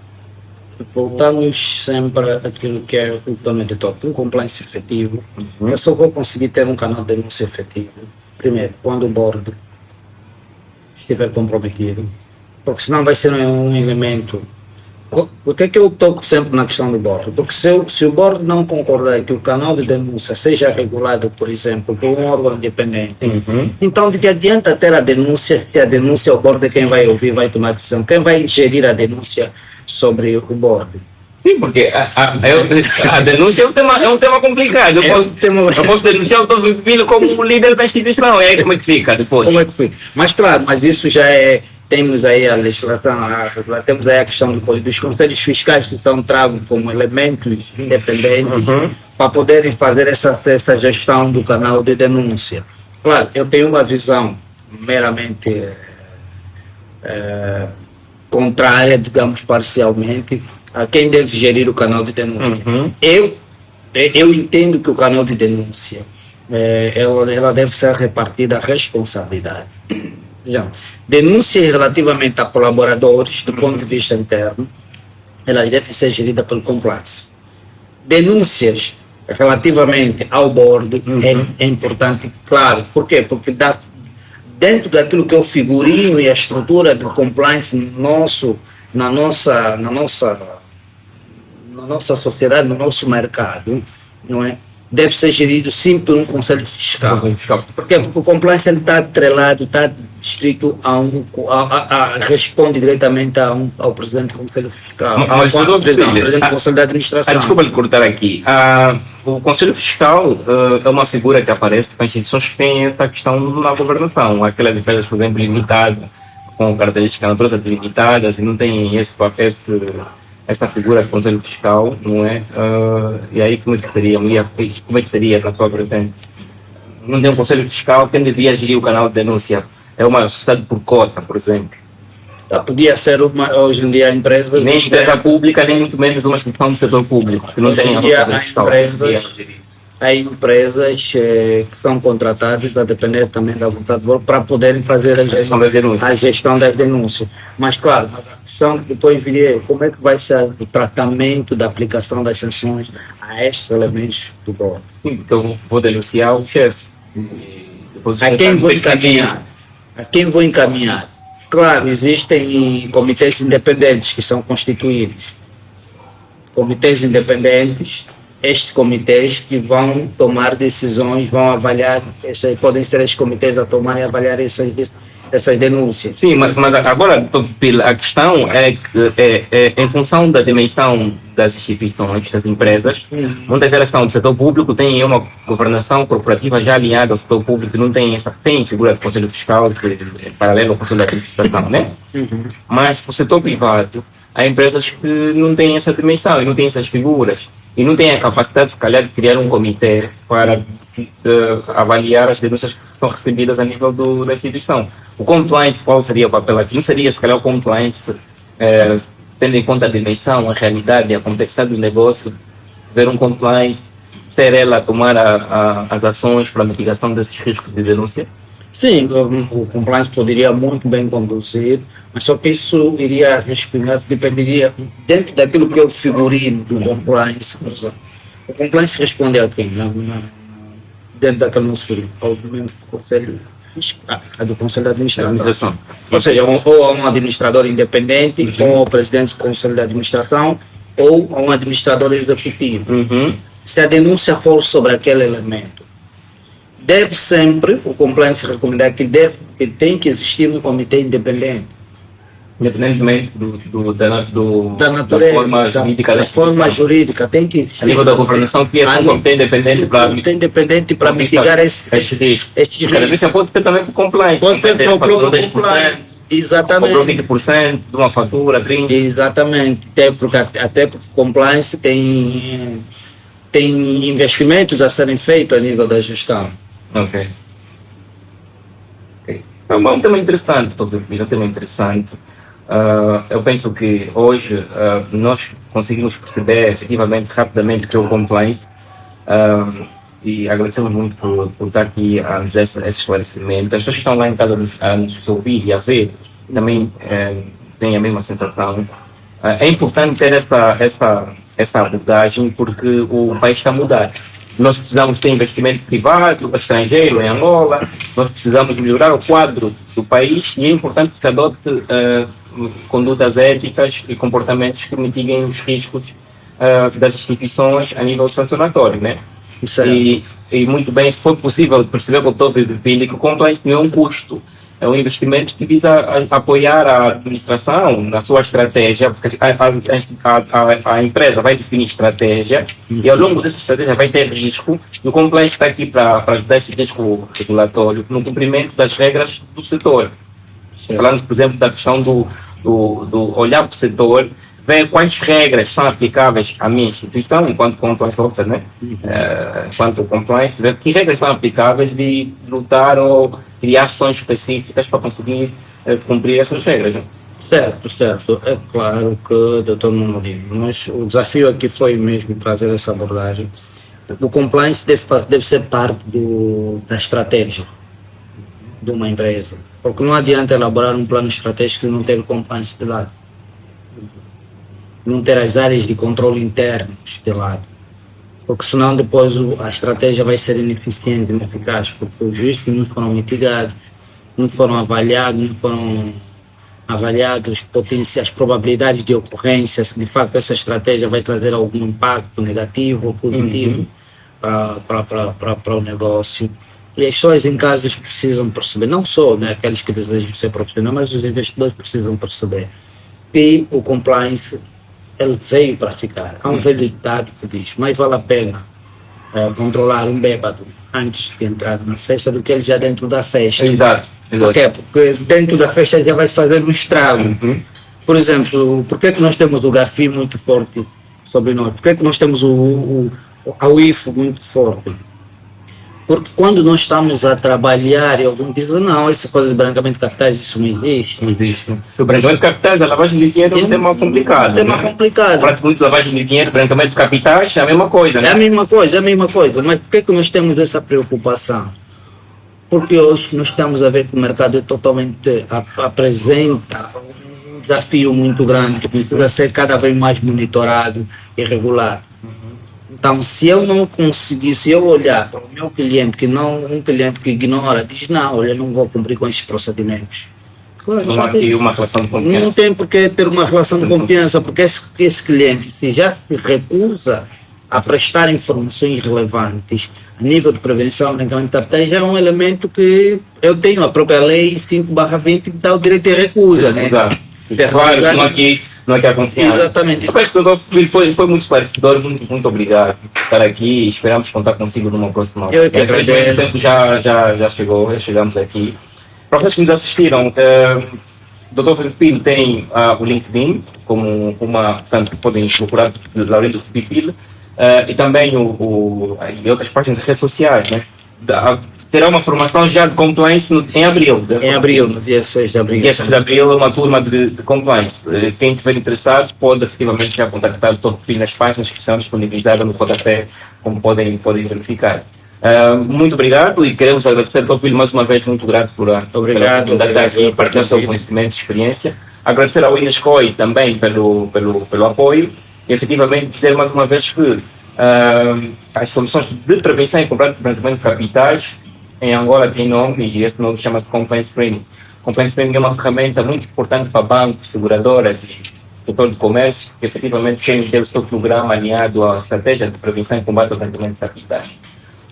Voltamos sempre àquilo que é o totalmente top. Um compliance efetivo. Eu só vou conseguir ter um canal de denúncia efetivo, primeiro, quando o board estiver comprometido, porque senão vai ser um elemento. Por que eu toco sempre na questão do board? Porque se o board não concordar que o canal de denúncia seja regulado, por exemplo, por um órgão independente, então de que adianta ter a denúncia se a denúncia, o board é quem vai ouvir, vai tomar decisão? Quem vai gerir a denúncia sobre o board? Sim, porque a denúncia é um tema complicado. Eu posso denunciar o Dr. Filho como líder da instituição, e aí como é que fica depois? Como é que fica? Mas claro, mas isso já é. Temos aí a legislação, temos aí a questão dos conselhos fiscais que são tragos como elementos independentes para poderem fazer essa gestão do canal de denúncia. Claro, eu tenho uma visão meramente contrária, digamos parcialmente, a quem deve gerir o canal de denúncia. Eu entendo que o canal de denúncia ela deve ser repartida a responsabilidade. Já. Denúncias relativamente a colaboradores do ponto de vista interno, elas devem ser geridas pelo compliance. Denúncias relativamente ao board é importante, claro. Por quê? Porque dentro daquilo que é o figurino e a estrutura do compliance na nossa sociedade, no nosso mercado, não é? Deve ser gerido sim por um conselho fiscal. Por quê? Porque o compliance está atrelado, está distrito responde diretamente ao presidente do conselho fiscal, ao presidente do conselho de administração. Desculpa lhe cortar aqui. O conselho fiscal é uma figura que aparece para instituições que têm essa questão na governação. Aquelas empresas, por exemplo, limitadas, com características naturosas limitadas e não têm essa figura de conselho fiscal, não é? E aí como é que seria na sua vertente? Não tem um conselho fiscal, quem devia gerir o canal de denúncia? É uma sociedade por cota, por exemplo. Podia ser hoje em dia a empresa... Nem empresa pública, nem muito menos uma instituição do setor público, que não tem um conselho fiscal. Há empresas que são contratadas a depender também da vontade do board para poderem fazer a gestão das denúncias. Mas claro, a questão que depois viria como é que vai ser o tratamento da aplicação das sanções a estes elementos do board. Sim, porque eu vou denunciar o chefe. A quem vou encaminhar? A quem vou encaminhar? Claro, existem comitês independentes que são constituídos. Comitês independentes, estes comitês que vão tomar decisões, vão avaliar, podem ser estes comitês a tomar e avaliar essas denúncias. Sim, mas agora a questão é que em função da dimensão das instituições, das empresas, muitas delas estão do setor público, têm uma governação corporativa já alinhada ao setor público, não tem figura de conselho fiscal que é paralelo ao conselho de administração, né? Mas para o setor privado, há empresas que não têm essa dimensão e não têm essas figuras. E não tem a capacidade, se calhar, de criar um comitê para avaliar as denúncias que são recebidas a nível da instituição. O compliance, qual seria o papel aqui? Não seria, se calhar, o compliance, tendo em conta a dimensão, a realidade, a complexidade do negócio, ver um compliance, ser ela a tomar as ações para a mitigação desses riscos de denúncia? Sim, o compliance poderia muito bem conduzir, mas só que isso iria responder, dependeria dentro daquilo que é o figurino do compliance, por exemplo. O compliance responde a quem? Dentro daquele nosso figurino, ao mesmo conselho fiscal, do conselho de administração. Ou seja, ou a um administrador independente, ou ao presidente do conselho de administração, ou a um administrador executivo. Se a denúncia for sobre aquele elemento, deve sempre, o compliance recomendar que tem que existir um comitê independente. Independentemente da natureza, da forma jurídica, tem que existir. A nível da governação, que é um comitê independente para mitigar esses riscos. Isso pode ser também por compliance. Pode ser por próprio compliance. Exatamente. Cobrou 20% de uma fatura, 30%. Exatamente. Até porque compliance tem investimentos a serem feitos a nível da gestão. Ok. É um tema interessante, um tema interessante. Eu penso que hoje nós conseguimos perceber efetivamente, rapidamente, que o compliance e agradecemos muito por estar aqui a nos dar esse esclarecimento. As pessoas que estão lá em casa a nos ouvir e a ver também têm a mesma sensação. É importante ter essa abordagem porque o país está a mudar. Nós precisamos ter investimento privado, estrangeiro, em Angola, nós precisamos melhorar o quadro do país e é importante que se adote condutas éticas e comportamentos que mitiguem os riscos das instituições a nível sancionatório, né? E muito bem, foi possível perceber com o Dr. Pili que o compliance não é um custo, é um investimento que visa apoiar a administração na sua estratégia, porque a empresa vai definir estratégia e ao longo dessa estratégia vai ter risco e o compliance está aqui para ajudar esse risco regulatório no cumprimento das regras do setor. Falamos, por exemplo, da questão do olhar para o setor, ver quais regras são aplicáveis à minha instituição, enquanto compliance officer, né? Enquanto compliance, ver que regras são aplicáveis de lutar ou criar ações específicas para conseguir cumprir essas regras. Né? Certo. É claro que, Dr. Nuno, mas o desafio aqui foi mesmo trazer essa abordagem. O compliance deve ser parte da estratégia de uma empresa, porque não adianta elaborar um plano estratégico e não ter o compliance de lado, não ter as áreas de controle internos de lado, porque senão depois a estratégia vai ser ineficiente, ineficaz, porque os riscos não foram mitigados, não foram avaliados, as probabilidades de ocorrência, se de facto essa estratégia vai trazer algum impacto negativo ou positivo para o negócio. E as pessoas em casa precisam perceber, não só, né, aqueles que desejam ser profissionais, mas os investidores precisam perceber que o compliance ele veio para ficar. Há um velho ditado que diz: mais vale a pena controlar um bêbado antes de entrar na festa do que ele já dentro da festa. Exato. Por quê? Porque dentro da festa já vai se fazer um estrago. Por exemplo, por que nós temos o GAFI muito forte sobre nós? Por que nós temos a UIF muito forte? Porque quando nós estamos a trabalhar e algum diz, não, essa coisa de branqueamento de capitais, isso não existe. Não existe. O branqueamento de capitais, a lavagem de dinheiro é um tema complicado. Parece muito lavagem de dinheiro, branqueamento de capitais, é a mesma coisa, né? É a mesma coisa. Mas por que nós temos essa preocupação? Porque hoje nós estamos a ver que o mercado é totalmente apresenta um desafio muito grande que precisa ser cada vez mais monitorado e regulado. Então, se eu não conseguir, se eu olhar para o meu cliente, que não um cliente que ignora, diz, não, olha, não vou cumprir com esses procedimentos. Não há aqui uma relação de confiança. Não tem por que ter uma relação de confiança, porque esse cliente, se já se recusa a prestar informações relevantes a nível de prevenção de branqueamento de capitais, já é um elemento que eu tenho, a própria lei 5/20 que dá o direito de recusa, né? Exato. Claro, não é que há confiança. Exatamente. Eu penso que o Dr. foi muito esclarecedor, muito obrigado por estar aqui e esperamos contar consigo numa próxima. Eu que agradeço. O tempo já chegamos aqui. Para vocês que nos assistiram, o Dr. Filipe Pilo tem o LinkedIn, como portanto, podem procurar Laurindo Filipe Pilo, e também e outras páginas de redes sociais, né? Terá uma formação já de compliance em abril. Em abril, no dia 6 de abril. Dia 6 de abril, uma turma de compliance. Quem estiver interessado pode efetivamente já contactar o Dr. Pilo nas páginas que estão disponibilizadas no rodapé, como podem verificar. Muito obrigado e queremos agradecer ao Dr. Pilo mais uma vez, muito grato por estar aqui e partilhar o seu conhecimento e experiência. Agradecer ao Inescoi também pelo apoio e efetivamente dizer mais uma vez que as soluções de prevenção e combate de branqueamento de capitais em Angola tem nome e esse nome chama-se Compliance Screening. Compliance Screening é uma ferramenta muito importante para bancos, seguradoras e setor de comércio que efetivamente tem que ter o seu programa alinhado à estratégia de prevenção e combate ao branqueamento de capitais.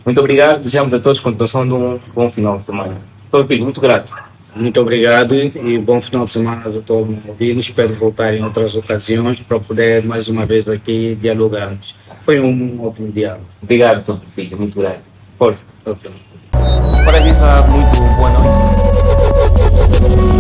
Muito obrigado, desejamos a todos continuação de um bom final de semana. Dr. Pilo, muito grato. Muito obrigado e bom final de semana, Dr. Modino. Espero voltar em outras ocasiões para poder mais uma vez aqui dialogarmos. Foi um ótimo diálogo. Obrigado, Dr. Pilo, muito grato. Força. Okay. Para mim, muito boa noite.